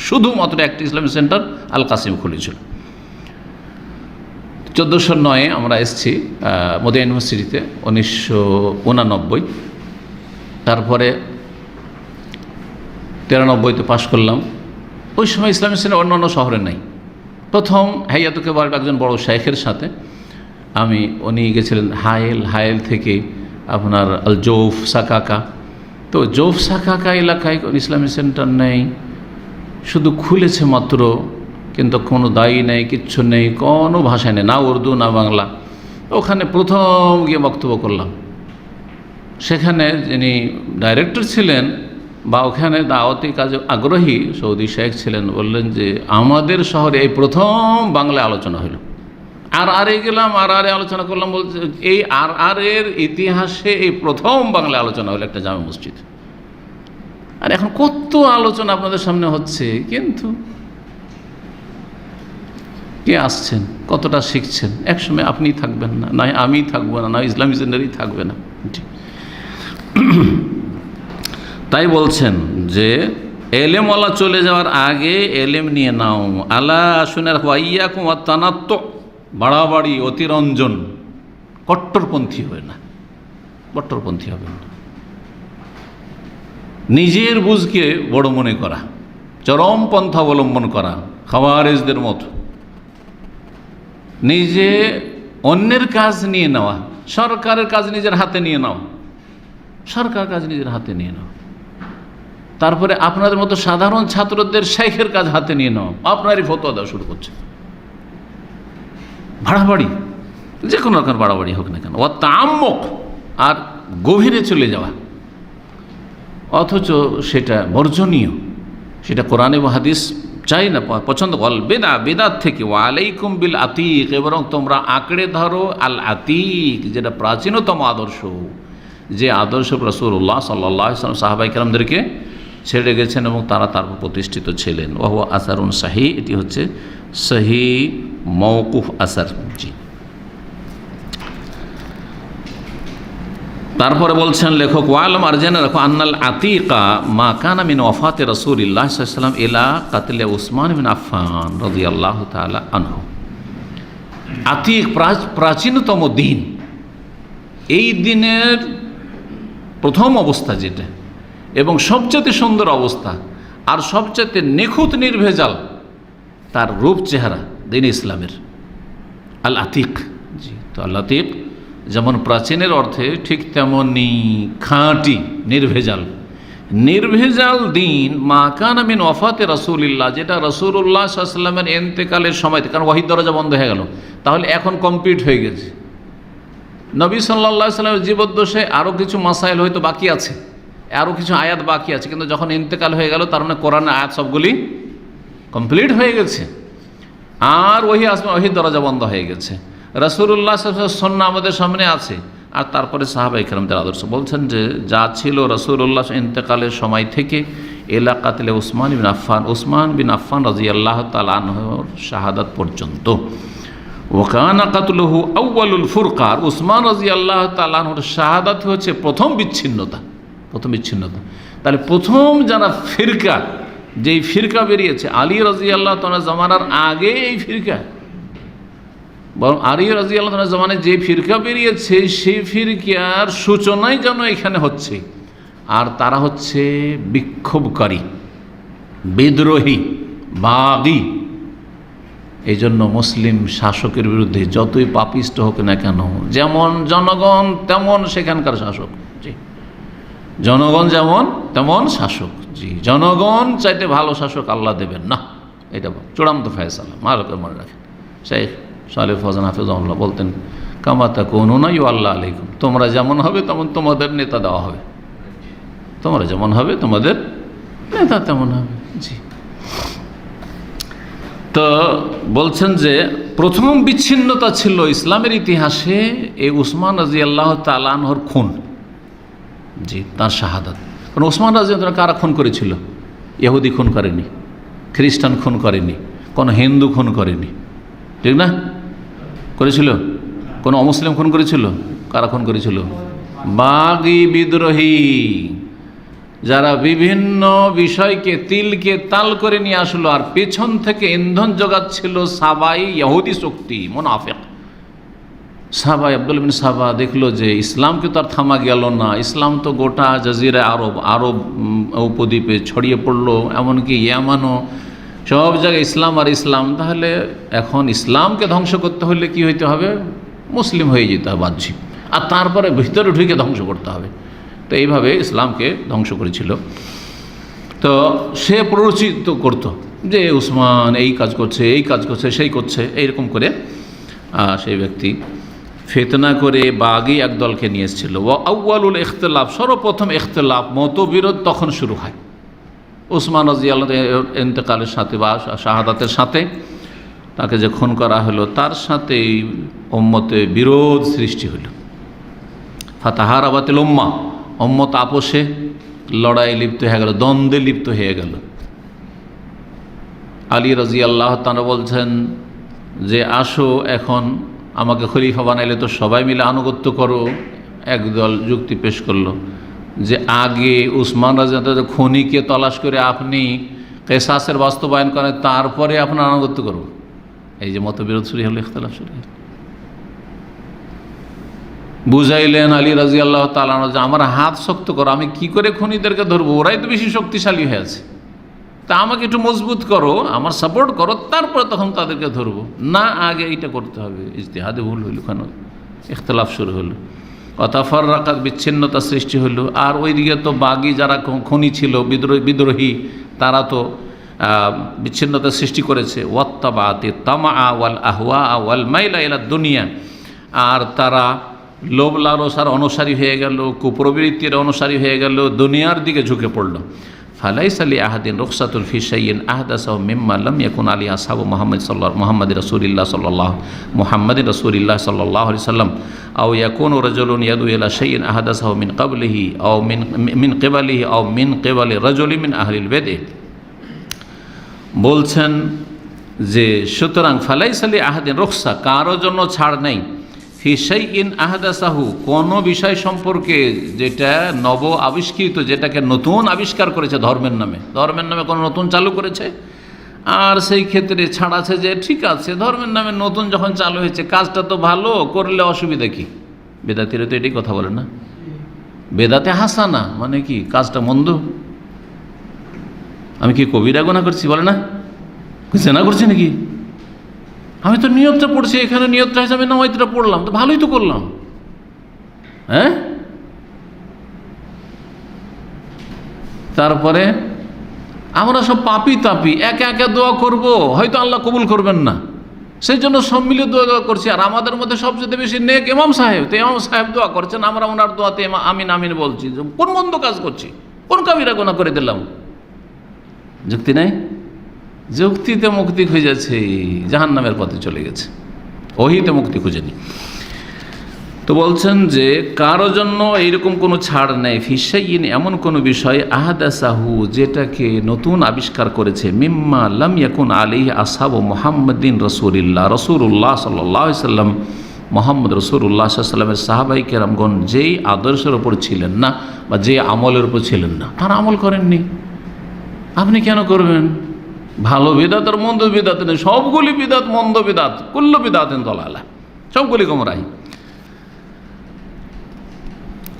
শুধুমাত্র একটি ইসলামিক সেন্টার আল কাসিম খুলেছিল। 1409 আমরা এসেছি মদিনা ইউনিভার্সিটিতে 1989, তারপরে 93তে পাশ করলাম। ওই সময় ইসলামিক সেন্টার অন্যান্য শহরে নাই। প্রথম হাইয়াতুকে একজন বড় শাইখের সাথে উনি গেছিলেন হায়েল থেকে আপনার আল জৌফ সাকাকা। তো জৌফ সাকাকা এলাকায় ইসলামিক সেন্টার নেই, শুধু খুলেছে মাত্র, কিন্তু কোনো দায়ী নেই, কিচ্ছু নেই, কোনো ভাষায় নেই, না উর্দু না বাংলা। ওখানে প্রথম গিয়ে বক্তব্য করলাম। সেখানে যিনি ডাইরেক্টর ছিলেন বা ওখানে দাওয়াতি কাজে আগ্রহী সৌদি শেখ ছিলেন, বললেন যে আমাদের শহরে এই প্রথম বাংলায় আলোচনা হলো। গেলাম, আলোচনা করলাম, বলছে এই এর ইতিহাসে এই প্রথম বাংলায় আলোচনা হলো একটা জামে মসজিদ। আর এখন কত আলোচনা আপনাদের সামনে হচ্ছে, কিন্তু কে আসছেন, কতটা শিখছেন? একসময় আপনি থাকবেন না, নয় আমি থাকবো না, নয় ইসলামী সেন্টারই থাকবে না। তাই বলছেন যে এলেম ওয়ালা চলে যাওয়ার আগে এলেম নিয়ে নাও। আলা শুনে রাখো, ইয়াকুম তানাত্ত, বাড়াবাড়ি, অতিরঞ্জন, কট্টরপন্থী হয় না, কট্টরপন্থী হবে না। নিজের বুঝকে বড় মনে করা, চরম পন্থা অবলম্বন করা, খাওয়ারেজদের মতো। নিজে অন্যের কাজ নিয়ে নেওয়া, সরকারের কাজ নিজের হাতে নিয়ে নাও, সরকার কাজ নিজের হাতে নিয়ে নাও। তারপরে আপনাদের মতো সাধারণ ছাত্রদের শেখের কাজ হাতে নিয়ে নাও, আপনারই ফতোয়া দেওয়া শুরু করছে। বাড়াবাড়ি, যে কোনো রকম বাড়াবাড়ি হোক না কেন। ও তাম্মক, আর গভীরে চলে যাওয়া, অথচ সেটা বর্জনীয়, সেটা কোরআন এবং হাদিস চাই না, পছন্দ। অল বেদা, বেদাত থেকে ওয়ালাইকুম বিল আতিক, এবং তোমরা আঁকড়ে ধরো আল আতিক, যেটা প্রাচীনতম আদর্শ, যে আদর্শ রাসূলুল্লাহ সাল্লাল্লাহু আলাইহি ওয়াসাল্লাম সাহাবায়ে কেরামদেরকে ছেড়ে গেছেন এবং তারা তারপর প্রতিষ্ঠিত ছিলেন। ওয়া আসারুন সাহি, এটি হচ্ছে সহি মওকুফ আসার। জি, তারপরে বলছেন লেখক, ওয়ালাম, আর জেনে রাখো, আন্নাল আতিকা মা কানা মিন ওয়াফাতে রাসূলিল্লাহ সাল্লাল্লাহু আলাইহি ওয়াসাল্লাম ইলা কাতলে উসমান বিন আফফান রাদিয়াল্লাহু তাআলা আনহু। আতিক প্রাচীনতম দিন, এই দিনের প্রথম অবস্থা যেটা, এবং সবচেয়ে সুন্দর অবস্থা, আর সবচেয়ে নিখুঁত নির্ভেজাল তার রূপ চেহারা দিন ইসলামের, আল আতিক। জি, তো আল আতিক যেমন প্রাচীনের অর্থে, ঠিক তেমনি খাঁটি, নির্ভেজাল দিন। মা কানা মিন ওয়াফাতে রাসূলিল্লাহ, যেটা রাসূলুল্লাহ সাল্লাল্লাহু আলাইহি ওয়াসাল্লামের ইন্তেকালের সময়, কারণ ওয়াহির দরজা বন্ধ হয়ে গেল, তাহলে এখন কমপ্লিট হয়ে গেছে। নবী সাল্লাল্লাহু আলাইহি ওয়াসাল্লামের জীবদ্দশায় আরও কিছু মাসাইল হয়তো বাকি আছে, আরও কিছু আয়াত বাকি আছে, কিন্তু যখন ইন্তেকাল হয়ে গেল, তার মানে কোরআনের আয়াত সবগুলি কমপ্লিট হয়ে গেছে, আর ওহির দরজা বন্ধ হয়ে গেছে। রাসূলুল্লাহ সাল্লাল্লাহু আলাইহি ওয়াসাল্লামের সুন্নাহ আমাদের সামনে আছে, আর তারপরে সাহাবায়ে কেরামদের আদর্শ। বলছেন যে যা ছিল রাসূলুল্লাহ ইন্তেকালের সময় থেকে ইলা কাতলে উসমান বিন আফফান রাদিয়াল্লাহু তাআলা আনহুর শাহাদাত পর্যন্ত। ওয়াকানা কাতলুহু আউয়ালুল ফুরকা, উসমান রাদিয়াল্লাহু তাআলা আনহুর শাহাদাত হচ্ছে প্রথম বিচ্ছিন্নতা। তাহলে প্রথম যারা ফিরকা, যেই ফিরকা বেরিয়েছে আলী রাদিয়াল্লাহু তাআলা জামানার আগে, এই ফিরকা, বরং আলী রাদিয়াল্লাহু তাআলা জামানায় যে ফিরকা বেরিয়েছে, সেই ফিরকার সূচনাই যেন এখানে হচ্ছে। আর তারা হচ্ছে বিক্ষোভকারী, বিদ্রোহী, বাগী। এই জন্য মুসলিম শাসকের বিরুদ্ধে যতই পাপিষ্ট হোক না কেন, যেমন জনগণ তেমন সেখানকার শাসক। জি, জনগণ যেমন তেমন শাসক। জি, জনগণ চাইতে ভালো শাসক আল্লাহ দেবেন না, এটা চূড়ান্ত ফয়সালা। মালকে মনে রাখেন, শেখ সালেহ ফৌজান হাফিজাহুল্লাহ বলতেন, কামা তাকুনুনা ইউআল্লাহ আলাইকুম, তোমরা যেমন হবে তেমন তোমাদের নেতা দেওয়া হবে, তোমরা যেমন হবে তোমাদের নেতা তেমন হবে। জি, তো বলছেন যে প্রথম বিচ্ছিন্নতা ছিল ইসলামের ইতিহাসে এই উসমান রাদিয়াল্লাহু তাআলা আনহুর খুন। জি, তার শাহাদাত। কারণ উসমান রাদিয়াল্লাহু তাআলা কারা খুন করেছিল? ইহুদি খুন করেনি, খ্রিস্টান খুন করেনি, কোনো হিন্দু খুন করেনি, ঠিক না? করেছিল? কোনো অমুসলিম খুন করেছিল? কারা খুন করেছিল? বাগী, বিদ্রোহী, যারা বিভিন্ন বিষয়কে তিলকে তাল করে নিয়ে আসলো আর পেছন থেকে ইন্ধন জোগাচ্ছিল সাবাই ইহুদি শক্তি মুনাফিক। সাবা আব্দুল বিন সাবা দেখলো যে ইসলামকে তো আর থামা গেল না, ইসলাম তো গোটা জাজিরা আরব উপদ্বীপে ছড়িয়ে পড়লো, এমনকি ইয়ামানও, সব জায়গায় ইসলাম আর ইসলাম। তাহলে এখন ইসলামকে ধ্বংস করতে হলে কি হইতে হবে? মুসলিম হয়ে যেতে হবে বাহ্যিক, আর তারপরে ভিতরে ঢুকে ধ্বংস করতে হবে। তো এইভাবে ইসলামকে ধ্বংস করেছিল। তো সে প্ররোচিত করতো যে উসমান এই কাজ করছে, এই কাজ করছে, সেই করছে, এইরকম করে সেই ব্যক্তি ফিতনা করে বাগী এক দলকে নিয়ে এসেছিল। ও আউয়ালুল ইখতিলাফ, সর্বপ্রথম ইখতিলাফ মতবিরোধ তখন শুরু হয় উসমান রাদিয়াল্লাহু আনহু ইন্তেকালের সাথে বা শাহাদাতের সাথে। তাকে যে খুন করা হলো তার সাথে উম্মতে বিরোধ সৃষ্টি হলো। ফাতাহারাবাতিল উম্মাহ, উম্মত আপোষে লড়াই লিপ্ত হয়ে গেল, দ্বন্দ্বে লিপ্ত হয়ে গেল। আলী রাদিয়াল্লাহু তাআলা বলছেন যে আসো এখন আমাকে খলিফা বানাইলে তো সবাই মিলে আনুগত্য করো। একদল যুক্তি পেশ করলো যে আগে উসমান রাদিয়াল্লাহু খনিকে তলাশ করে আপনি কিসাসের বাস্তবায়ন করেন, তারপরে আপনার আনুগত্য করব। এই যে মতবিরোধ শুরু হলো, ইখতিলাফ শুরু হলো। বুঝাইলেন আলী রাদিয়াল্লাহু তাআলা যে আমার হাত শক্ত করো, আমি কি করে খুনিদেরকে ধরবো, ওরাই তো বেশি শক্তিশালী হয়ে আছে, তা আমাকে একটু মজবুত করো, আমার সাপোর্ট করো, তারপরে তখন তাদেরকে ধরবো না, আগে এইটা করতে হবে। ইজতিহাদে ভুল হইল, কেন ইখতিলাফ শুরু হলো, তাফাররাকাত, বিচ্ছিন্নতা সৃষ্টি হলো। আর ওইদিকে তো বাগী যারা খুনি ছিল, বিদ্রোহী, তারা তো বিচ্ছিন্নতা সৃষ্টি করেছে। ওয়াত্তাবাতি তামা ওয়াল আহওয়া ওয়াল মাইলা ইলা দুনিয়া, আর তারা লোভ লালসার অনুসারী হয়ে গেল, কুপ্রবৃত্তির অনুসারী হয়ে গেল, দুনিয়ার দিকে ঝুঁকে পড়ল। ফালাইসা লি আহাদিন রুখসাতুন ফি শাইইন আহদাসাহু মিম্মা লাম ইয়াকুন আলাইহি আসহাবু মুহাম্মাদির রাসূলিল্লাহ সাল্লাল্লাহু আলাইহি ওয়াসাল্লাম আও ইয়াকুনু রাজুলুন ইয়াদু ইলা শাইইন আহদাসাহু মিন ক্বাবলিহি আও মিন কিবালিহি আও মিন কিবালি রাজুলিন মিন আহলিল বিদআহ। বলছেন যে সুতরাং ফালাইসা লি আহাদিন রুখসা, কারো জন্য ছাড় নেই, ফি শাইইন আহদাসাহু, কোনো বিষয় সম্পর্কে যেটা নব আবিষ্কৃত, যেটাকে নতুন আবিষ্কার করেছে ধর্মের নামে কোনো নতুন চালু করেছে, আর সেই ক্ষেত্রে ছাড় আছে যে ঠিক আছে ধর্মের নামে নতুন যখন চালু হয়েছে কাজটা তো ভালো, করলে অসুবিধা কি? বেদাতিরা তো এটাই কথা বলে না, বেদাতে হাসানা মানে কি কাজটা মন্দ। আমি কি কবিরা গুনাহ করছি? বলে না, জেনা করছি নাকি? আমি তো নিয়তটা পড়ছি, এখানে নিয়তটা হিসাবে নামাজটা পড়লাম, তো ভালোই তো করলাম। হ্যাঁ, তারপরে আমরা সব পাপি তাপি, একে একে দোয়া করব, হয়তো আল্লাহ কবুল করবেন না, সেই জন্য সব মিলে দোয়া করছি। আর আমাদের মধ্যে সবচেয়ে বেশি নেক ইমাম সাহেব, তো ইমাম সাহেব দোয়া করছেন, আমরা ওনার দোয়াতে আমিন আমিন বলছি। কোন মন্দ কাজ করছি, কোন কাবিরা গুনাহ করে দিলাম? যুক্তি নাই, যুক্তিতে মুক্তি খুঁজেছে, জাহান্নামের পথে চলে গেছে, ওহিতে মুক্তি খুঁজেনি। তো বলছেন যে কারো জন্য এইরকম কোনো ছাড় নেই, ফিশাইন, এমন কোনো বিষয়, আহদাসাহু, যেটাকে নতুন আবিষ্কার করেছে, মিম্মা লাম ইয়াকুন আলাইহি আসহাবু মুহাম্মাদিন রাসূলুল্লাহ সাল্লাল্লাহু আলাইহি সাল্লাম, মুহাম্মদ রাসূলুল্লাহ সাল্লাল্লাহু আলাইহি সাল্লামের সাহাবায়ে কেরামগণ যেই আদর্শের উপর ছিলেন না বা যে আমলের উপর ছিলেন না, তারা আমল করেননি। আপনি কেন করবেন? ভালো বিদাত আর মন্দ বিদাত নেই, সবগুলি বিদাত মন্দ বিদাত, কুল্লু বিদাতিন দালালা, সবগুলি গোমরাহি।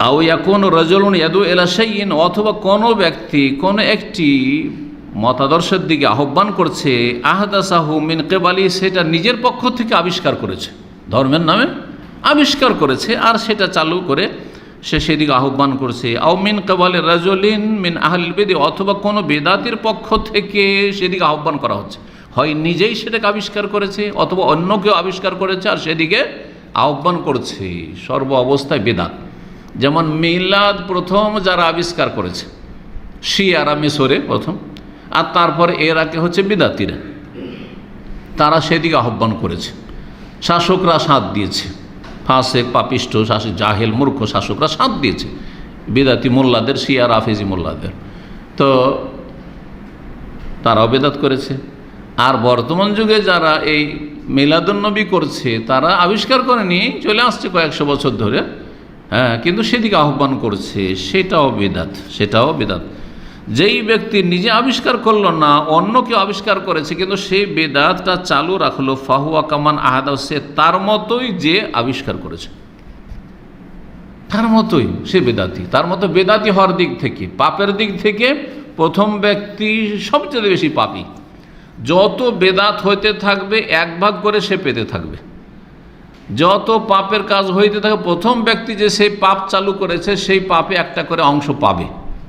আও ইয়াকুনু রাজুলুন ইয়াদু ইলা শাইইন, অথবা কোনো ব্যক্তি কোনো একটি মতাদর্শের দিকে আহ্বান করছে, আহদাসাহু মিন কিবালি, সেটা নিজের পক্ষ থেকে আবিষ্কার করেছে, ধর্মের নামে আবিষ্কার করেছে, আর সেটা চালু করে সে সেদিকে আহ্বান করছে। আও মিন কিবালি রাজুলিন মিন আহলিল বিদআহ, অথবা কোনো বেদাতির পক্ষ থেকে সেদিকে আহ্বান করা হচ্ছে, হয় নিজেই সেটাকে আবিষ্কার করেছে অথবা অন্য কেউ আবিষ্কার করেছে আর সেদিকে আহ্বান করছে, সর্ব অবস্থায় বেদাত। যেমন মিলাদ প্রথম যারা আবিষ্কার করেছে শিয়ারা, মিশরে প্রথম, আর তারপরে এর আগে হচ্ছে বিদাতিরা, তারা সেদিকে আহ্বান করেছে, শাসকরা সাথ দিয়েছে, ফাসেক পাপিষ্ট শাসক জাহেল মূর্খ শাসকরা সাথ দিয়েছে বিদাতি মোল্লাদের, শিয়া রাফেজি মোল্লাদের, তো তারাও বেদাত করেছে। আর বর্তমান যুগে যারা এই মিলাদুন্নবী করছে তারা আবিষ্কার করেনি, চলে আসছে কয়েকশো বছর ধরে, হ্যাঁ, কিন্তু সেদিকে আহ্বান করছে, সেটাও বিদাত, সেটাও বিদাত। যেই ব্যক্তি নিজে আবিষ্কার করলো না, অন্য কেউ আবিষ্কার করেছে, কিন্তু সেই বেদাতটা চালু রাখলো, ফাহুয়া কামান আহাদা, সে তার মতোই যে আবিষ্কার করেছে, তার মতোই সে বেদাতি। তার মতো বেদাতি হওয়ার দিক থেকে, পাপের দিক থেকে প্রথম ব্যক্তি সবচেয়ে বেশি পাপী। যত বেদাত হইতে থাকবে এক ভাগ করে সে পেতে থাকবে, যত পাপের কাজ হইতে থাকে প্রথম ব্যক্তি যে সেই পাপ চালু করেছে সেই পাপে একটা করে অংশ পাবে,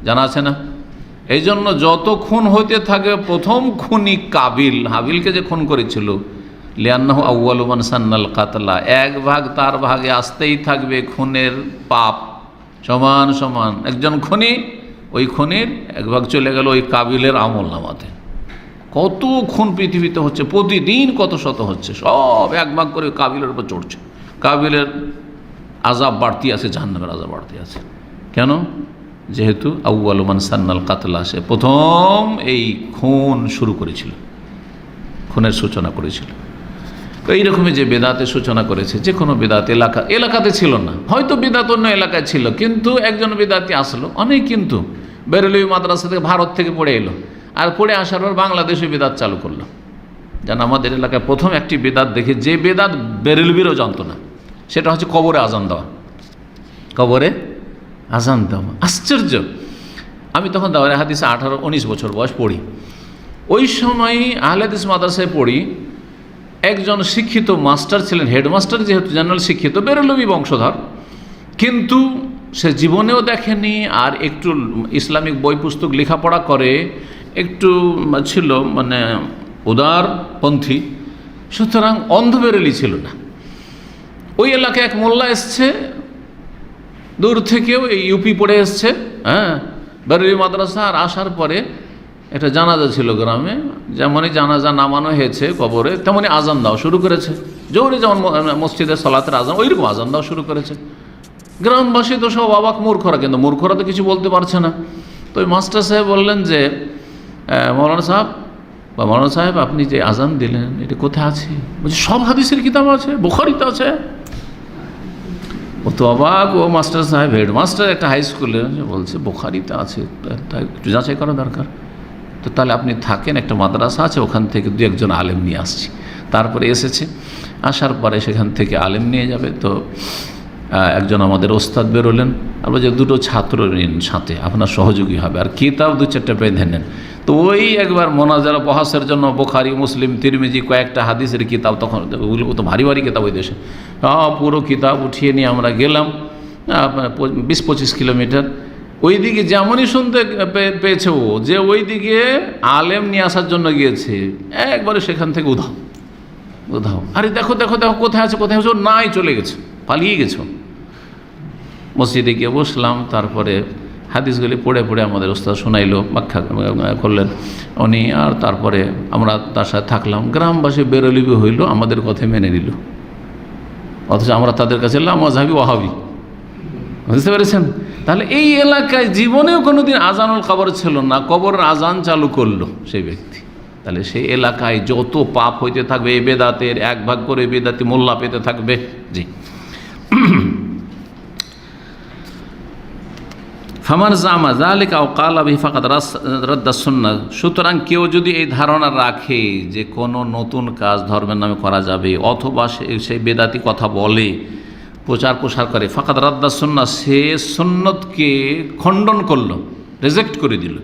জানা আছে না? এই জন্য যত খুন হইতে থাকে প্রথম খুনি কাবিল, হাবিলকে যে খুন করেছিল, লিয়ান্নাহু আউয়ালু মান সান্নাল কাতলা, এক ভাগ তার ভাগে আসতেই থাকবে খুনের পাপ সমান সমান। একজন খুনি, ওই খুনির এক ভাগ চলে গেল ওই কাবিলের আমল নামাতে। কত খুন পৃথিবীতে হচ্ছে, প্রতিদিন কত শত হচ্ছে, সব এক ভাগ করে কাবিলের উপর চড়ছে। কাবিলের আযাব বাড়তি আছে, জাহান্নামের আযাব বাড়তি আছে। কেন? যেহেতু আউয়ালু মান সান্নাল কাতলা, সে প্রথম এই খুন শুরু করেছিল, খুনের সূচনা করেছিল। তো এইরকমই যে বেদাতের সূচনা করেছে, যে কোনো বেদাত এলাকাতে ছিল না, হয়তো বেদাত অন্য এলাকায় ছিল, কিন্তু একজন বেদাতি আসলো, অনেক কিন্তু বেরেলভি মাদ্রাসা থেকে ভারত থেকে পড়ে এলো, আর পড়ে আসার পর বাংলাদেশে বেদাত চালু করলো। যেন আমাদের এলাকায় প্রথম একটি বেদাত দেখে, যে বেদাত বেরেলভিরও জানতো না, সেটা হচ্ছে কবরে আজান দেওয়া। কবরে আজান দেওয়া আশ্চর্য। আমি তখন দাওরায়ে হাদিসে 18-19 বছর বয়স পড়ি। ওই সময় আহলে হাদিস মাদ্রাসায় পড়ি। একজন শিক্ষিত মাস্টার ছিলেন, হেডমাস্টার, যেহেতু জেনারেল শিক্ষিত, বেরেলভি বংশধর, কিন্তু সে জীবনেও দেখেনি, আর একটু ইসলামিক বই পুস্তক লেখাপড়া করে, একটু ছিল মানে উদারপন্থী, সুতরাং অন্ধ বেরেলি ছিল না। ওই এলাকায় এক মোল্লা এসছে দূর থেকেও, এই ইউপি পড়ে এসছে, হ্যাঁ, বেরেলভি মাদ্রাসা। আর আসার পরে একটা জানাজা ছিল গ্রামে, যেমনই জানাজা নামানো হয়েছে কবরে, তেমনই আজান দেওয়া শুরু করেছে। জোরে যেমন মসজিদে সালাতের আজান, ওইরকম আজান দেওয়া শুরু করেছে। গ্রামবাসী তো সব অবাক, মূর্খরা, কিন্তু মূর্খরা তো কিছু বলতে পারছে না। তো ওই মাস্টার সাহেব বললেন যে, মৌলানা সাহেব আপনি যে আজান দিলেন এটা কোথায় আছে? বলছে সব হাদিসের কিতাব আছে, বুখারীতে আছে। ও তো অবাক, ও মাস্টার সাহেব হেডমাস্টার একটা হাই স্কুলে, বলছে বুখারীতে আছে, তাই একটু যাচাই করা দরকার। তো তাহলে আপনি থাকেন, একটা মাদ্রাসা আছে, ওখান থেকে 2-1 আলেম নিয়ে আসছি। তারপরে এসেছে, আসার পরে সেখান থেকে আলেম নিয়ে যাবে। তো একজন আমাদের ওস্তাদ বেরোলেন, আর বলছে 2 ছাত্র নিন সাথে, আপনার সহযোগী হবে, আর কিতাব 2-4টা বেঁধে নেন। তো ওই একবার মোনাজারা বহাসের জন্য বুখারী, মুসলিম, তিরমিজি কয়েকটা হাদিসের কিতাব, তখন ওগুলো তো ভারী ভারী কিতাব ওই দেশে, পুরো কিতাব উঠিয়ে নিয়ে আমরা গেলাম 20-25 কিলোমিটার। ওই দিকে যেমনই শুনতে পেয়েছে ও, যে ওই দিকে আলেম নিয়ে আসার জন্য গিয়েছে, একবারে সেখান থেকে উধাও। আরে দেখো দেখো দেখো, কোথায় আছে কোথায় আছে, নাই, চলে গেছে, পালিয়ে গেছো। মসজিদে গিয়ে বসলাম, তারপরে হাদিসগুলি পড়ে পড়ে আমাদের ওস্তাদ শোনাইলো, ব্যাখ্যা করলেন উনি, আর তারপরে আমরা তার সাথে থাকলাম। গ্রামবাসী বেরেলভি হইল, আমাদের কথা মেনে নিল, অথচ আমরা তাদের কাছে লামাযহাবী ওয়াহাবী। বুঝতে পেরেছেন? তাহলে এই এলাকায় জীবনেও কোনোদিন আজানুল কবর ছিল না, কবরের আজান চালু করলো সেই ব্যক্তি। তাহলে সেই এলাকায় যত পাপ হইতে থাকবে, এই বেদাতের এক ভাগ করে বেদাতি মোল্লা পেতে থাকবে। জি, ফামান জামা যালিকা আও ক্বালা বিহি ফাকাদ রাদ্দা সুন্নাহ। সুতরাং কেউ যদি এই ধারণা রাখে যে কোনো নতুন কাজ ধর্মের নামে করা যাবে, অথবা সেই বেদাতি কথা বলে, প্রচার প্রসার করে, ফাকাদ রাদ্দা সুন্নাহ, সে সুন্নতকে খণ্ডন করলো, রিজেক্ট করে দিল।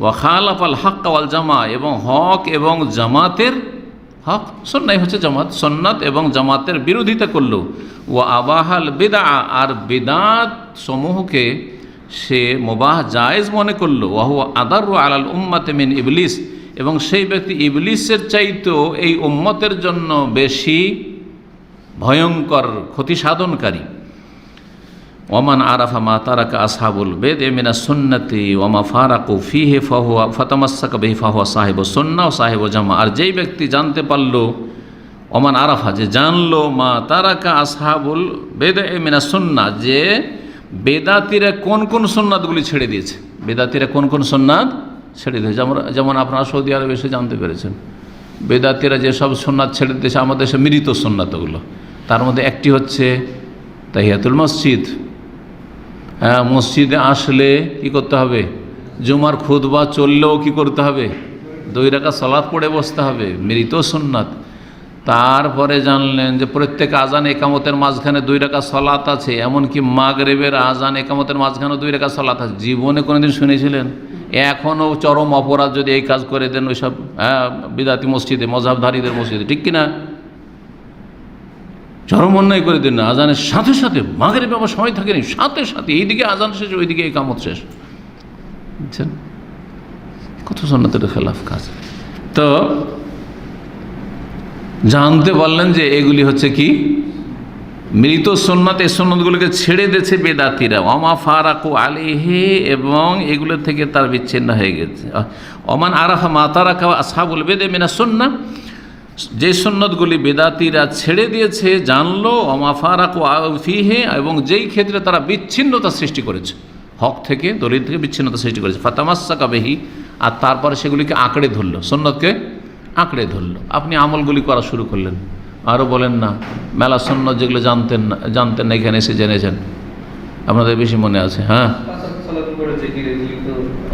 ওয়া খালাফাল হক ওয়াল জামা, এবং হক এবং জামাতের, হক সুন্নাহ হচ্ছে জামাত, সুন্নাত এবং জামাতের বিরোধিতা করলো। ওয়া আবাহাল বিদআ, আর বিদআত সমূহকে সে মুবাহ জায়েজ মনে করলো। ওয়া হুয়া আদাররু আলাল উম্মাতি মিন ইবলিস, এবং সেই ব্যক্তি ইবলিসের চাইতেও এই উম্মতের জন্য বেশি ভয়ঙ্কর, ক্ষতি সাধনকারী। ওমান আরাফা মা তারাকা আসহাবুল বেদ মিনা সুন্নতি ওমা ফারাকু ফিহি ফাহুয়া ফাতামাসসাকা বিহি ফাহুয়া সাহিবু সুন্নাহ ও সাহিবু জামা। আর যেই ব্যক্তি জানতে পারলো, ওমান আরাফা, যে জানলো, মা তারাকা আসহাবুল বেদ মিনা সুন্নাহ, যে বেদাতিরা কোন কোন সুন্নাতগুলি ছেড়ে দিয়েছে, বেদাতিরা কোন কোন সুন্নাত ছেড়ে দিয়েছে। যেমন আপনারা সৌদি আরবে এসে জানতে পেরেছেন, বেদাতিরা যেসব সুন্নাত ছেড়ে দিয়েছে, আমাদের দেশে মৃত সুন্নাতগুলো, তার মধ্যে একটি হচ্ছে তাহিয়াতুল মসজিদ, হ্যাঁ, মসজিদে আসলে কি করতে হবে? জুমার খুতবা চললেও কি করতে হবে? 2 রাকাত সালাত পড়ে বসতে হবে, মৃত সুন্নাত। তারপরে জানলেন যে প্রত্যেক আজান একামতের মাঝখানে 2 রাকাত সালাত আছে, এমনকি মাগরিবের আজান একামতের মাঝখানে 2 রাকাত সালাত আছে। জীবনে কোনোদিন শুনেছিলেন? এখনও চরম অপরাধ যদি এই কাজ করে দেন ওইসব বিদাতি মসজিদে, মযহাবধারীদের মসজিদে, ঠিক কিনা? চরম অন্যায় করে দিন না। আজানের সাথে সাথে মাগরিব আবার সময় থাকেনি, সাথে সাথে এইদিকে আজান শেষ, ওইদিকে একামত শেষ। বুঝছেন কত সুন্নতের খেলাফ কাজ। তো জানতে পারলেন যে এগুলি হচ্ছে কি মৃত সুন্নাত। এই সুন্নতগুলোকে ছেড়ে দিয়েছে বেদাতিরা, ওমা ফারাকু আলাইহি, এবং এগুলো থেকে তার বিচ্ছিন্ন হয়ে গেছে। ওমান আরাফা মা তারাকা আসহাবুল বিদআ মিনাস সুন্নাহ, যে সুন্নতগুলি বেদাতিরা ছেড়ে দিয়েছে জানলো, ওমা ফারাকু ফিহি, এবং যেই ক্ষেত্রে তারা বিচ্ছিন্নতা সৃষ্টি করেছে, হক থেকে দলিল থেকে বিচ্ছিন্নতা সৃষ্টি করেছে, ফাতামাসসাকা বিহি, আর তারপরে সেগুলিকে আঁকড়ে ধরলো, সুন্নতকে আঁকড়ে ধরলো। আপনি আমলগুলি করা শুরু করলেন, আরও বলেন না মেলা সুন্নত যেগুলো জানতেন না এখানে এসে জেনেছেন, আপনাদের বেশি মনে আছে? হ্যাঁ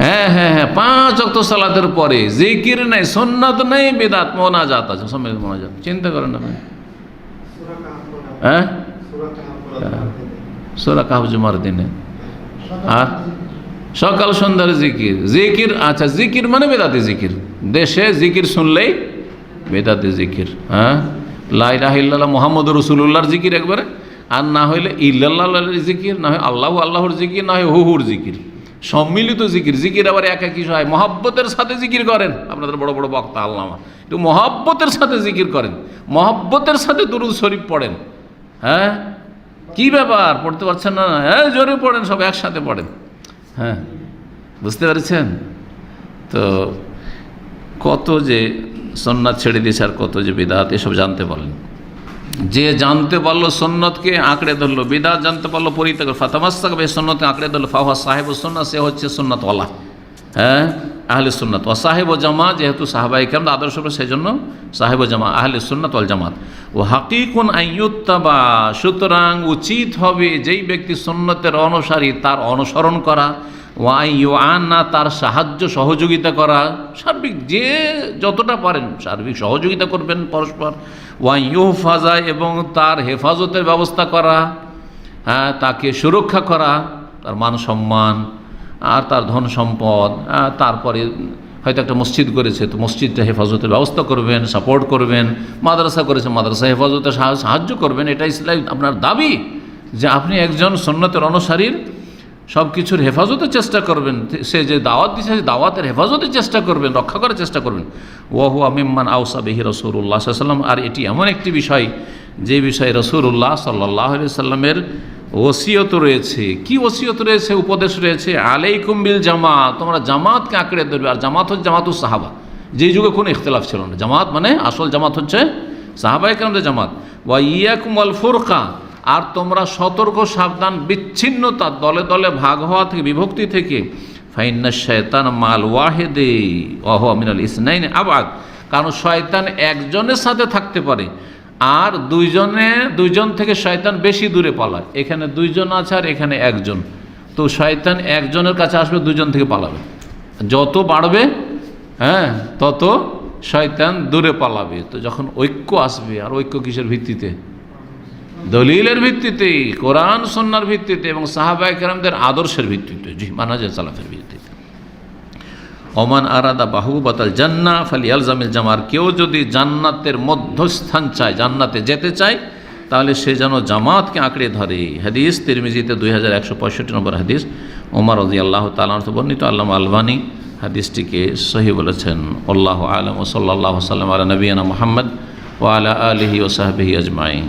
হ্যাঁ হ্যাঁ হ্যাঁ 5 ওয়াক্ত সালাতের পরে জিকির নেই, সুন্নাত নেই, বিদআত, মোনাজাত আছে, সম্মিলিত মোনাজাত। চিন্তা করেন না। হ্যাঁ, সূরা কাহফ জুমার দিনে, আর সকাল সন্ধ্যার জিকির। জিকির, আচ্ছা জিকির মানে বেদাতি জিকির। দেশে জিকির শুনলেই বেদাতি জিকির। হ্যাঁ, লা ইলাহা ইল্লাল্লাহ মুহাম্মদুর রাসূলুল্লাহর জিকির একবারে, আর না হইলে ইল্লাল্লাহর জিকির, না হয় আল্লাহর জিকির, না হয় হুর জিকির, সম্মিলিত জিকির। জিকির আবার একই হয়, মহব্বতের সাথে জিকির করেন। আপনাদের বড় বড় বক্তা আল্লামা একটু মহব্বতের সাথে জিকির করেন, মহব্বতের সাথে দুরূদ শরীফ পড়েন। হ্যাঁ, কি ব্যাপার, পড়তে পারছেন না? হ্যাঁ, জোরে পড়েন, সব একসাথে পড়েন। হ্যাঁ, বুঝতে পেরেছেন তো? কত যে সুন্নাত ছেড়ে দিয়েছে, আর কত যে বিদআত, এসব জানতে পারলেন। যে জানতে পারলো সুন্নতকে আঁকড়ে ধরলো, বিদআত জানতে পারলো পরিত্যাগ, ফাতামাসসাকা বিহি, সুন্নতকে আঁকড়ে ধরলো, ফাহুয়া সাহিবুস সুন্নাহ, সে হচ্ছে সুন্নাতওয়ালা। হ্যাঁ, আহলে সুন্নাত। ওয়া সাহিবু জামাত, যেহেতু সাহাবায়ে কেরাম আদর্শ, সেজন্য সাহিবু জামাত, আহলে সুন্নাত ওয়াল জামাত। ও হাকিকুন আইয়ুত্তাবা, সুতরাং উচিত হবে যেই ব্যক্তি সুন্নতের অনুসারী তার অনুসরণ করা, ওয়াইয়ুআনা, তার সাহায্য সহযোগিতা করা, সার্বিক যে যতটা পারেন সার্বিক সহযোগিতা করবেন পরস্পর। ওয়াইয়ুহফাজা, এবং তার হেফাজতের ব্যবস্থা করা, হ্যাঁ, তাকে সুরক্ষা করা, তার মান সম্মান আর তার ধন সম্পদ। তারপরে হয়তো একটা মসজিদ করেছে, তো মসজিদটা হেফাজতের ব্যবস্থা করবেন, সাপোর্ট করবেন। মাদ্রাসা করেছে, মাদ্রাসা হেফাজতে সাহায্য করবেন। এটা ইসলাম আপনার দাবি যে আপনি একজন সুন্নতের অনুসারীর সব কিছুর হেফাজতের চেষ্টা করবেন। সে যে দাওয়াত দিচ্ছে, দাওয়াতের হেফাজতের চেষ্টা করবেন, রক্ষা করার চেষ্টা করবেন। ওয়াহুয়া মিম্মান আওসা বিহি রাসূলুল্লাহ সাল্লাল্লাহু আলাইহি ওয়াসাল্লাম, আর এটি এমন একটি বিষয় যে বিষয়ে রাসূলুল্লাহ সাল্লাল্লাহু আলাইহি ওয়াসাল্লামের ওসিয়ত রয়েছে। কি ওসিয়ত রয়েছে, উপদেশ রয়েছে? আলাইকুম বিল জামাত, তোমরা জামাতকে আঁকড়ে ধরবে। আর জামাত হচ্ছে জামাতুস সাহাবা, যেই যুগে কোনো ইখতিলাফ ছিল না। জামাত মানে আসল জামাত হচ্ছে সাহাবায়ে কেরামদের জামাত। ওয়া ইয়াকুম আল ফুরকা, আর তোমরা সতর্ক সাবধান বিচ্ছিন্নতা, দলে দলে ভাগ হওয়া থেকে, বিভক্তি থেকে। ফাইন্না শায়তান মাল ওয়াহিদি ওয়া হুয়া মিনাল ইসনাইনি আবাদ, কারণ শয়তান একজনের সাথে থাকতে পারে, আর দুইজন থেকে শয়তান বেশি দূরে পালায়। এখানে 2 জন আছে আর এখানে 1 জন, তো শয়তান একজনের কাছে আসবে, 2 জন থেকে পালাবে। যত বাড়বে, হ্যাঁ, তত শয়তান দূরে পালাবে। তো যখন ঐক্য আসবে, আর ঐক্য কিসের ভিত্তিতে? দলিলের ভিত্তিতে, কোরআন সুন্নাহর ভিত্তিতে, এবং সাহাবায়ে কেরামদের আদর্শের ভিত্তিতে, জি, মানহাজে সালাফের ভিত্তিতে। ওমান আরাদা বাহুবাতাল জান্নাহ ফালিয়ালজামিল জামাত, কেউ যদি জান্নাতের মধ্যস্থান চায়, জান্নাতে যেতে চায়, তাহলে সে যেন জামাতকে আঁকড়ে ধরে। হাদিস তিরমিজিতে 2165 নম্বর হাদিস, ওমর রাদিয়াল্লাহু তাআলা আনহু বর্ণিত। আল্লামা আলবানী হাদিসটিকে সহিহ বলেছেন। আল্লাহু আ'লাম ওয়া সাল্লাল্লাহু আলা নবিয়িনা মুহাম্মদ ওয়া আলা আলিহি ওয়া সাহবিহি আজমাইন।